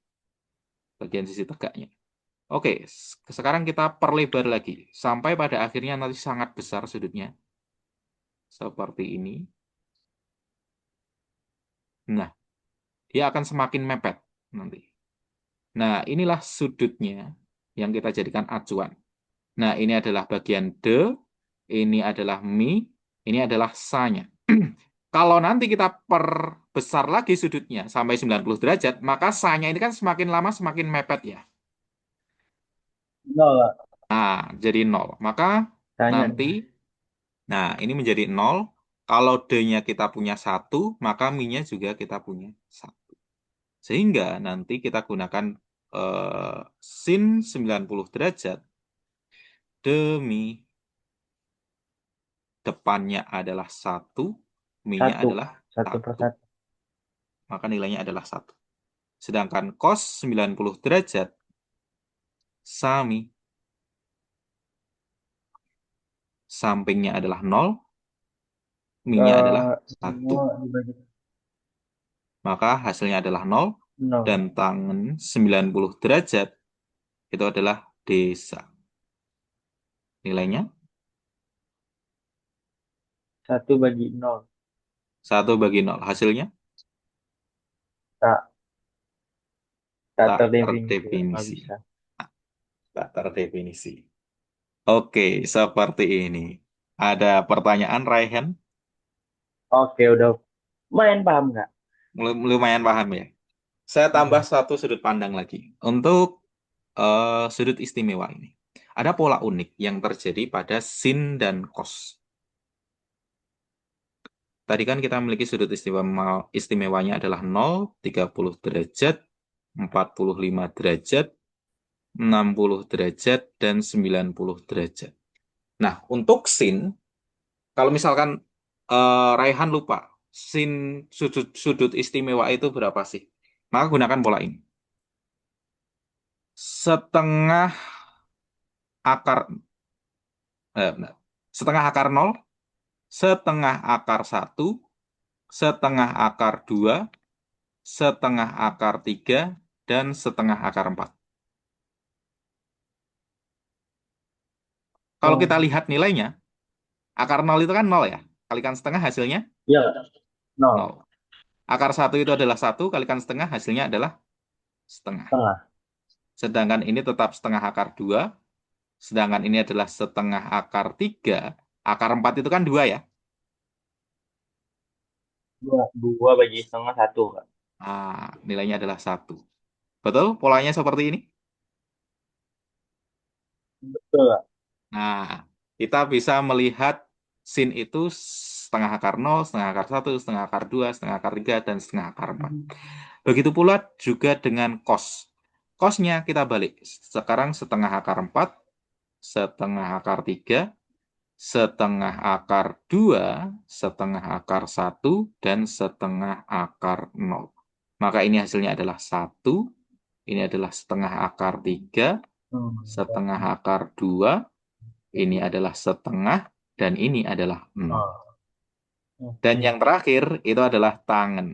bagian sisi tegaknya. Oke, sekarang kita perlebar lagi. Sampai pada akhirnya nanti sangat besar sudutnya. Seperti ini. Nah, dia akan semakin mepet nanti. Nah, inilah sudutnya yang kita jadikan acuan. Nah, ini adalah bagian D, ini adalah Mi, ini adalah Sa-nya. Kalau nanti kita perbesar lagi sudutnya sampai 90 derajat, maka Sa-nya ini kan semakin lama semakin mepet ya.
Nol lah.
Nah, jadi 0. Maka
Tanya.
nanti, nah ini menjadi 0. Kalau D-nya kita punya 1, maka Mi-nya juga kita punya 1. Sehingga nanti kita gunakan sin 90 derajat demi depannya adalah 1, Mi-nya
Satu.
adalah
Satu per
1.
satu.
Maka nilainya adalah 1. Sedangkan cos 90 derajat sami sampingnya adalah 0, Mi-nya adalah 1.
Semua dibagi
Maka hasilnya adalah 0 dan
nol.
tangen 90 derajat itu adalah desa. Nilainya
1/0.
1/0. Hasilnya
Tak, tak
tak
terdefinisi lah. Nggak
terdefinisi.
bisa.
Tak terdefinisi. Oke, seperti ini. Ada pertanyaan, Raihan?
Oke, udah main paham nggak?
Lumayan paham ya. Saya tambah
Hmm.
satu sudut pandang lagi. Untuk sudut istimewa ini. Ada pola unik yang terjadi pada sin dan cos. Tadi kan kita memiliki sudut istimewanya adalah 0, 30 derajat, 45 derajat, 60 derajat, dan 90 derajat. Nah, untuk sin, kalau misalkan Raihan lupa, sin sudut istimewa itu berapa sih? Maka gunakan pola ini. Setengah akar, benar. Setengah akar 0, setengah akar 1, setengah akar 2, setengah akar 3, dan setengah akar 4. Kalau
Oh,
kita lihat nilainya, akar 0 itu kan 0 ya. Kalikan setengah hasilnya
ya, nol.
0. Akar 1 itu adalah 1, kalikan setengah hasilnya adalah setengah.
Tengah.
Sedangkan ini tetap setengah akar 2, sedangkan ini adalah setengah akar 3. Akar 4 itu kan 2 ya.
Dua bagi setengah satu, Kak.
Nilainya adalah 1. Betul? Polanya seperti ini.
Betul, Kak.
Nah, kita bisa melihat sin itu setengah akar 0, setengah akar 1, setengah akar 2, setengah akar 3, dan setengah akar 4. Begitu pula juga dengan cos. Cosnya kita balik. Sekarang setengah akar 4, setengah akar 3, setengah akar 2, setengah akar 1, dan setengah akar 0. Maka ini hasilnya adalah 1, ini adalah setengah akar 3, setengah
Hmm.
akar 2, ini adalah setengah, dan ini adalah 0.
Oh,
Dan
oke.
yang terakhir itu adalah tangan.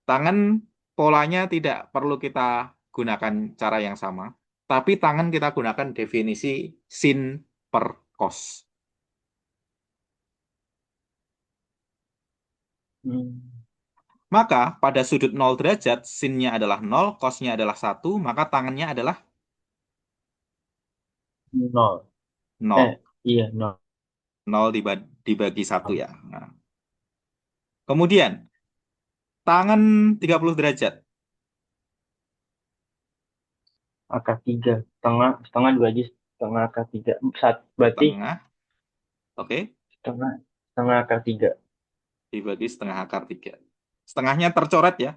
Tangan polanya tidak perlu kita gunakan cara yang sama, tapi tangan kita gunakan definisi sin per cos.
Hmm.
Maka pada sudut 0 derajat, sinnya adalah 0, cosnya adalah 1, maka tangannya adalah
Nol.
0.
Iya, nol.
0 dibagi 1 ya. Nah. Kemudian, tangan 30 derajat.
Akar tiga. Setengah, setengah dibagi setengah akar tiga. Berarti
Setengah, oke,
setengah, setengah akar tiga.
dibagi setengah akar 3. Setengahnya tercoret ya,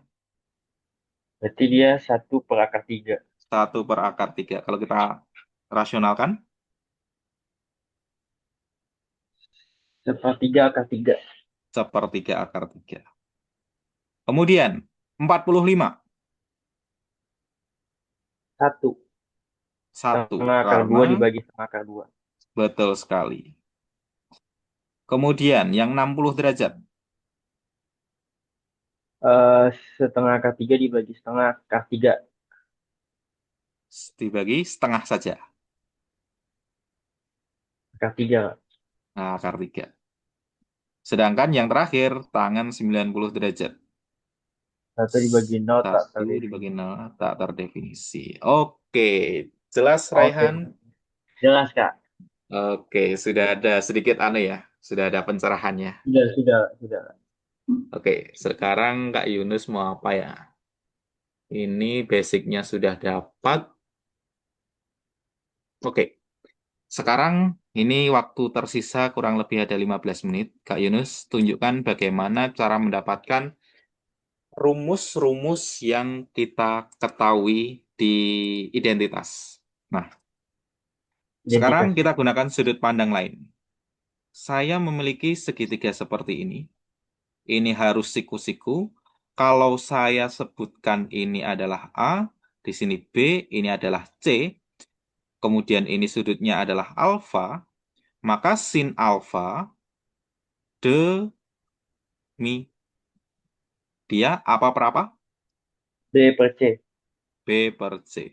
Berarti dia 1/akar 3.
1/akar 3. Kalau kita rasionalkan,
Sepertiga akar tiga.
sepertiga akar 3. Kemudian, 45.
Satu.
1,
Setengah akar
karena
dua dibagi setengah akar dua.
betul sekali. Kemudian, yang 60 derajat.
Eh, setengah akar tiga dibagi setengah akar tiga.
dibagi setengah saja.
Akar 3, Kak.
Nah, akar 3. Sedangkan yang terakhir, tangan 90 derajat.
1 dibagi 0 tak
1 dibagi
terdefinisi.
0 tak terdefinisi. Oke, jelas
Oke,
Raihan?
jelas, Kak.
Oke, sudah ada sedikit aneh ya. Sudah ada pencerahannya.
Sudah.
Oke, sekarang Kak Yunus mau apa ya? Ini basicnya sudah dapat. Oke, sekarang ini waktu tersisa kurang lebih ada 15 menit. Kak Yunus, tunjukkan bagaimana cara mendapatkan rumus-rumus yang kita ketahui di identitas. Nah, sekarang
Identitas.
kita gunakan sudut pandang lain. Saya memiliki segitiga seperti ini. Ini harus siku-siku. Kalau saya sebutkan ini adalah A, di sini B, ini adalah C, kemudian ini sudutnya adalah alfa, maka sin alfa demi dia apa per apa?
B per C.
B per C.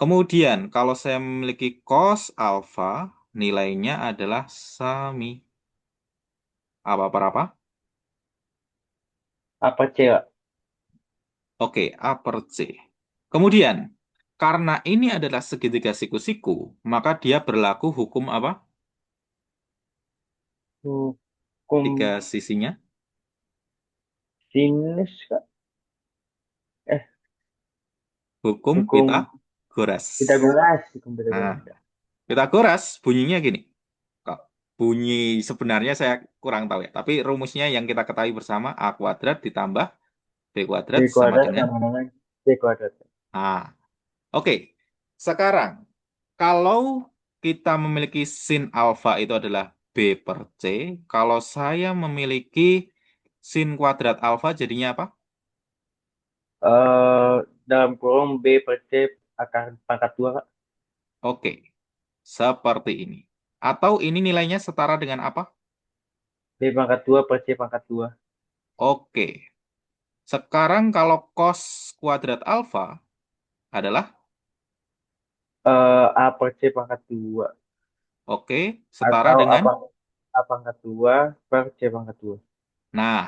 Kemudian kalau saya memiliki cos alfa, nilainya adalah sami. Apa per apa?
A per C, Kak.
Oke, A per C. Kemudian, karena ini adalah segitiga siku-siku, maka dia berlaku hukum apa?
Hukum
Tiga sisinya.
sinus, Kak. Eh,
Hukum
hukum
Pitagoras.
Pitagoras. Hukum
Nah,
Pitagoras, Kak.
Pitagoras bunyinya gini. Kok bunyi sebenarnya saya kurang tahu ya. Tapi rumusnya yang kita ketahui bersama A kuadrat ditambah B
B
kuadrat sama
kuadrat
dengan
sama dengan C kuadrat.
A. Oke, sekarang kalau kita memiliki sin alfa itu adalah B per C, kalau saya memiliki sin kuadrat alfa jadinya apa?
Eh, dalam kurung B per C akar pangkat 2, Kak.
Oke, seperti ini. Atau ini nilainya setara dengan apa?
B pangkat 2 per C pangkat 2.
Oke, sekarang kalau cos kuadrat alfa adalah,
A per C pangkat 2.
oke, setara
Atau
dengan,
apa? A pangkat 2 per C pangkat 2.
nah,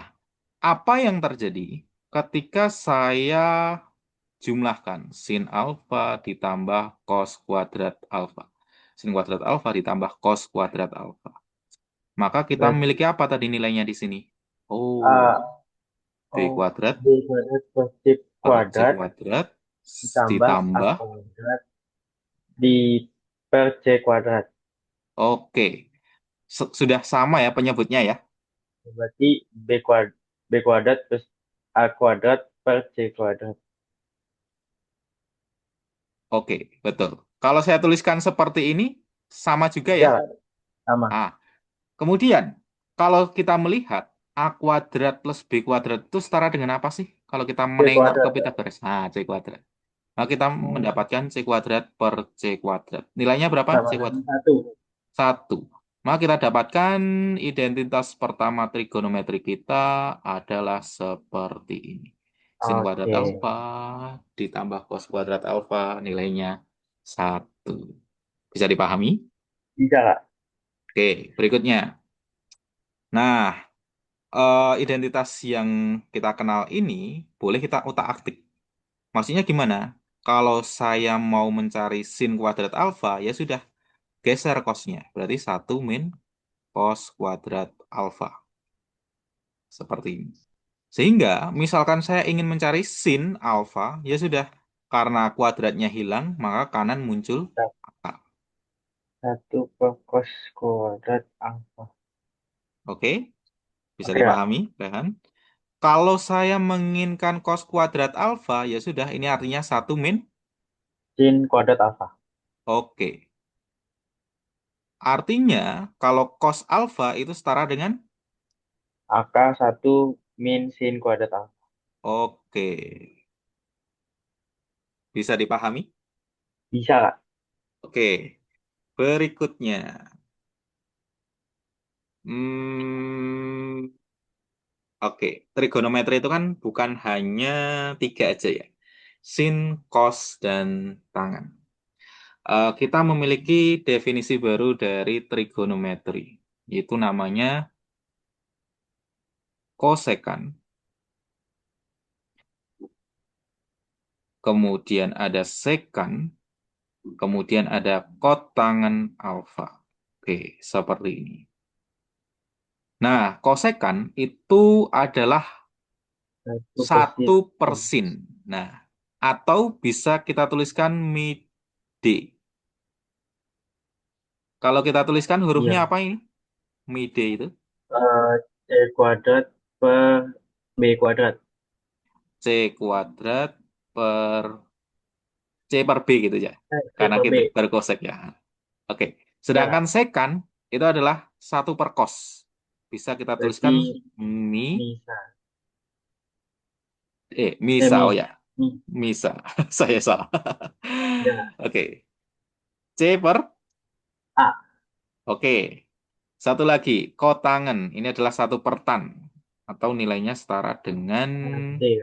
apa yang terjadi ketika saya jumlahkan sin alfa ditambah cos kuadrat alfa. Sin kuadrat alfa ditambah cos kuadrat alfa. Maka kita
Berarti
memiliki apa tadi nilainya di sini? Oh,
A
B
oh,
kuadrat
B kuadrat per C
per C
kuadrat
kuadrat
ditambah A
ditambah,
kuadrat di per C kuadrat.
oke, sudah sama ya penyebutnya ya?
Berarti B kuadrat plus A kuadrat per C kuadrat.
Oke, betul. Kalau saya tuliskan seperti ini, sama juga ya?
Bisa, sama.
Ah, kemudian, kalau kita melihat A kuadrat plus B kuadrat itu setara dengan apa sih? Kalau kita
C
menengok ke
kuadrat.
Pitagoras. Ah, C kuadrat. Maka kita
Hmm,
mendapatkan C kuadrat per C kuadrat. Nilainya berapa? C
sama dengan
kuadrat.
1.
1. Maka kita dapatkan identitas pertama trigonometri kita adalah seperti ini. Sin kuadrat
Oke.
alfa ditambah cos kuadrat alfa nilainya 1. Bisa dipahami?
Bisa, Kak.
Oke, berikutnya. Nah, identitas yang kita kenal ini boleh kita utak-atik. Maksudnya gimana? Kalau saya mau mencari sin kuadrat alfa, ya sudah geser cosnya. Berarti 1 min cos kuadrat alfa. Seperti ini. Sehingga misalkan saya ingin mencari sin alfa, ya sudah. Karena kuadratnya hilang, maka kanan muncul A.
1 per cos kuadrat alfa.
Oke? Bisa
Oke, Kak.
dipahami, Rehan? Kalau saya menginginkan cos kuadrat alfa, ya sudah, ini artinya 1 min.
Sin kuadrat alfa.
Oke. Artinya, kalau cos alfa itu setara dengan,
Akar 1 min sin kuadrat alfa.
oke. Bisa dipahami?
Bisa, Kak.
Oke. Berikutnya. Hmm, oke. Trigonometri itu kan bukan hanya tiga aja ya. sin, cos, dan tangen. Kita memiliki definisi baru dari trigonometri, yaitu namanya kosekan, kemudian ada sekan, kemudian ada kotangen alfa. Oke, seperti ini. Nah, kosekan itu adalah
Satu persen.
1/sin. Nah, atau bisa kita tuliskan MID. Kalau kita tuliskan hurufnya
Iya.
apa ini? MID itu.
C kuadrat per B kuadrat.
C kuadrat per C per B gitu ya.
C
Karena
per
kita
B.
berkosek ya. Oke. Sedangkan
Ya,
sekan itu adalah 1/cos. Bisa kita tuliskan
berarti
mi,
Nisa.
misa. Oh
Mis.
ya,
Mi.
misa. Saya salah.
Ya.
Oke. C per
A.
Oke. Satu lagi, kotangen. Ini adalah 1/tan. Atau nilainya setara dengan
D.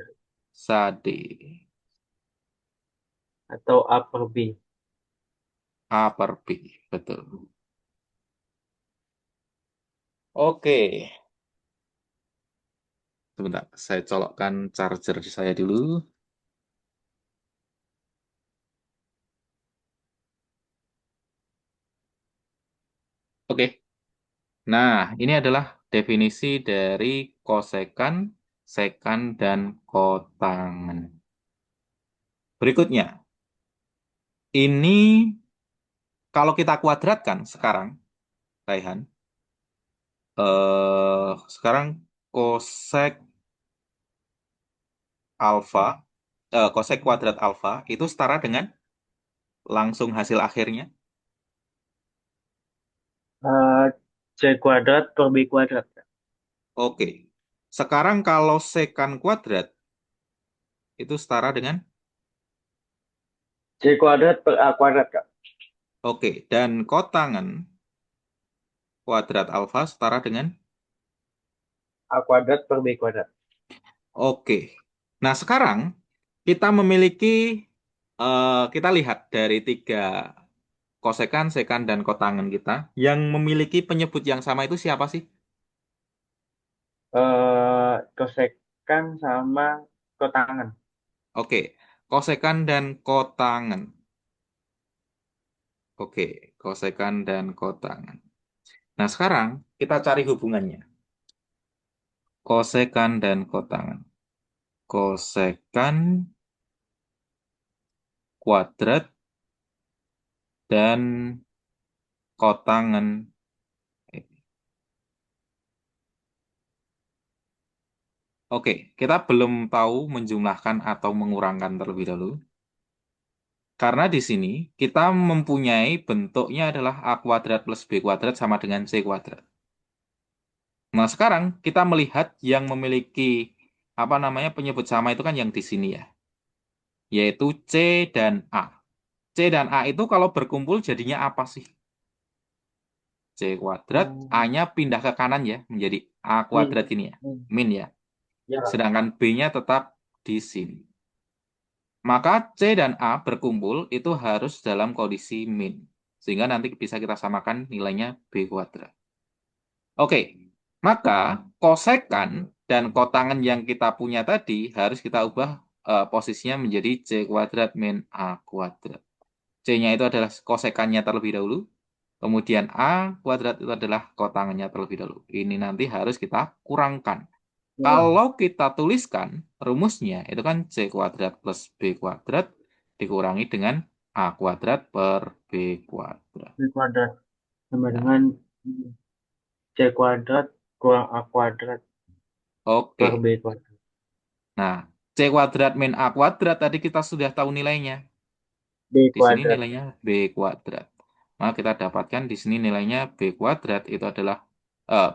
sade.
Atau A per B.
A per B. Betul. Oke. Sebentar, saya colokkan charger saya dulu. Oke. Nah, ini adalah definisi dari kosekan, sekan, dan kotangen. Berikutnya, ini kalau kita kuadratkan sekarang, Raihan, sekarang kosek alfa, kosek kuadrat alfa itu setara dengan langsung hasil akhirnya.
Eh, C kuadrat per B kuadrat.
Oke. Sekarang kalau sekan kuadrat itu setara dengan,
C kuadrat per A kuadrat, Kak.
oke, dan kotangen kuadrat alfa setara dengan,
A kuadrat per B kuadrat.
oke. Nah, sekarang kita memiliki, kita lihat dari tiga kosekan, sekan, dan kotangen kita, yang memiliki penyebut yang sama itu siapa sih?
Kosekan sama kotangan.
Oke, kosekan dan kotangen. Oke, kosekan dan kotangen. Nah, sekarang kita cari hubungannya. Kosekan dan kotangen. Kosekan kuadrat dan kotangen. Oke, kita belum tahu menjumlahkan atau mengurangkan terlebih dahulu. Karena di sini kita mempunyai bentuknya adalah A kuadrat plus B kuadrat sama dengan C kuadrat. Nah, sekarang kita melihat yang memiliki apa namanya penyebut sama itu kan yang di sini ya, yaitu C dan A. C dan A itu kalau berkumpul jadinya apa sih? C kuadrat,
Hmm,
A-nya pindah ke kanan ya, menjadi A
min.
kuadrat ini ya,
Hmm.
min ya.
Ya, Kak.
Sedangkan B-nya tetap di sini. Maka C dan A berkumpul itu harus dalam kondisi min. Sehingga nanti bisa kita samakan nilainya B kuadrat. Oke, maka kosekan dan kotangen yang kita punya tadi harus kita ubah posisinya menjadi C kuadrat min A kuadrat. C-nya itu adalah kosekannya terlebih dahulu. Kemudian A kuadrat itu adalah kotangannya terlebih dahulu. Ini nanti harus kita kurangkan.
Kurang.
Kalau kita tuliskan rumusnya, itu kan C kuadrat plus B kuadrat dikurangi dengan A kuadrat per B kuadrat.
B kuadrat sama
Nah,
dengan C kuadrat kurang A kuadrat
oke.
per B kuadrat.
Nah, C kuadrat min A kuadrat tadi kita sudah tahu nilainya.
B
Di sini
kuadrat.
nilainya B kuadrat. Maka kita dapatkan di sini nilainya B kuadrat itu adalah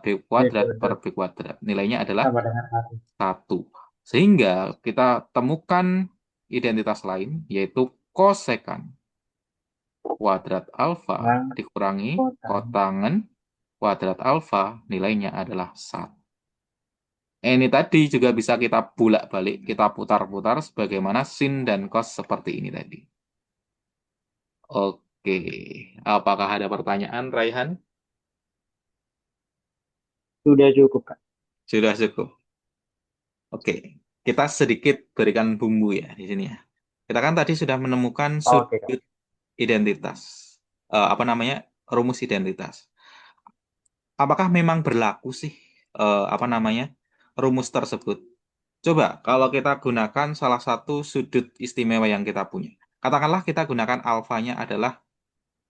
B
B
kuadrat per
kuadrat
B kuadrat. Nilainya adalah
sama dengan 1.
1. Sehingga kita temukan identitas lain, yaitu kosekan kuadrat alfa
Kurang
dikurangi
kotangan.
kotangen kuadrat alfa, nilainya adalah 1. Ini tadi juga bisa kita bolak-balik, kita putar-putar sebagaimana sin dan cos seperti ini tadi. Oke, apakah ada pertanyaan, Raihan?
Sudah cukup, Kak.
Sudah cukup. Oke, kita sedikit berikan bumbu ya di sini ya. Kita kan tadi sudah menemukan
Oke, Kak.
sudut identitas, apa namanya, rumus identitas. Apakah memang berlaku sih, apa namanya, rumus tersebut? Coba kalau kita gunakan salah satu sudut istimewa yang kita punya. Katakanlah kita gunakan alfanya adalah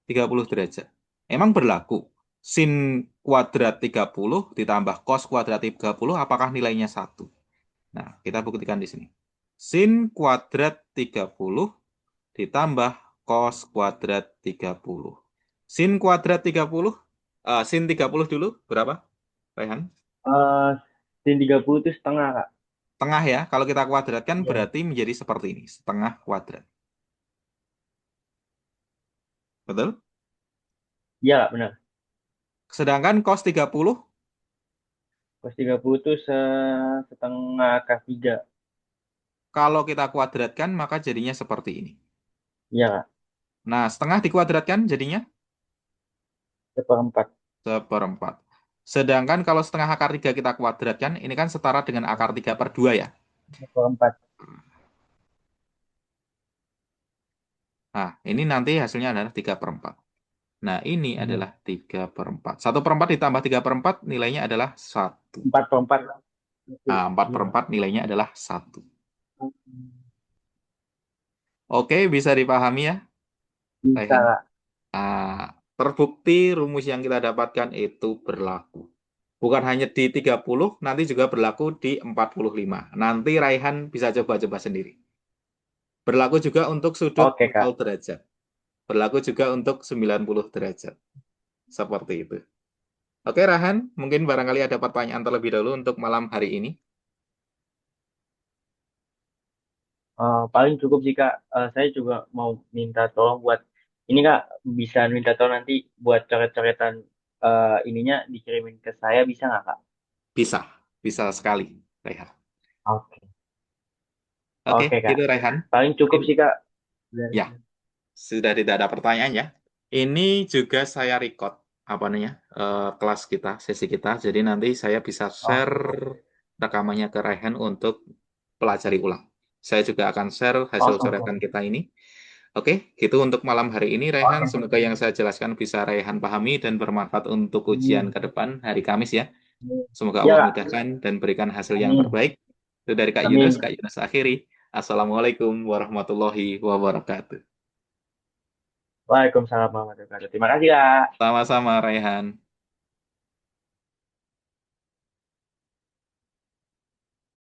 30 derajat. Emang berlaku. Sin kuadrat 30 ditambah cos kuadrat 30, apakah nilainya satu? Nah, kita buktikan di sini. Sin kuadrat 30 ditambah cos kuadrat 30. Sin kuadrat 30, sin 30 dulu, berapa, Rehan?
Eh, sin 30 itu setengah, Kak.
Tengah ya, kalau kita kuadratkan
Iya.
berarti menjadi seperti ini, setengah kuadrat. Betul?
Iya, Kak, benar.
Sedangkan cos 30,
Cos 30 itu setengah akar 3.
kalau kita kuadratkan maka jadinya seperti ini.
Iya, Kak.
Nah, setengah dikuadratkan jadinya
Seperempat.
seperempat. Sedangkan kalau setengah akar 3 kita kuadratkan, ini kan setara dengan akar 3/2 ya.
Seperempat.
Nah, ini nanti hasilnya adalah 3/4. Nah, ini
Hmm.
adalah 3/4. 1/4 ditambah 3/4 nilainya adalah 1.
4/4.
Nah, empat per
Iya.
empat nilainya adalah 1. Oke, bisa dipahami ya,
Bisa,
Rehan?
Kak.
Nah, terbukti rumus yang kita dapatkan itu berlaku. Bukan hanya di 30, nanti juga berlaku di 45. Nanti Raihan bisa coba-coba sendiri. Berlaku juga untuk sudut
Oke,
0
Kak.
derajat. Berlaku juga untuk 90 derajat. Seperti itu. Oke, Rahan, mungkin barangkali ada pertanyaan terlebih dahulu untuk malam hari ini.
Paling cukup sih, Kak. Saya juga mau minta tolong buat ini, Kak. Bisa minta tolong nanti buat coret-coretan ininya dikirimin ke saya, bisa nggak, Kak?
Bisa, bisa sekali, Raihan.
Oke.
Oke,
Oke, Kak.
gitu Raihan.
Paling cukup
Mungkin
sih, Kak.
ya, sudah tidak ada pertanyaan ya. Ini juga saya record apa namanya, kelas kita, sesi kita. Jadi nanti saya bisa share
Oke.
rekamannya ke Raihan untuk pelajari ulang. Saya juga akan share hasil
Oke,
coretan
Kak.
kita ini. Oke, gitu untuk malam hari ini, Raihan.
Oke,
Semoga yang saya jelaskan bisa Raihan pahami dan bermanfaat untuk ujian
Kak.
ke depan hari Kamis ya. Semoga
Ya,
Allah
Kak.
mudahkan dan berikan hasil yang
Amin.
terbaik. Itu dari
Amin.
Kak Yunus akhiri. Assalamualaikum warahmatullahi wabarakatuh.
Waalaikumsalam warahmatullahi wabarakatuh. Terima kasih, Kak.
Sama-sama, Raihan.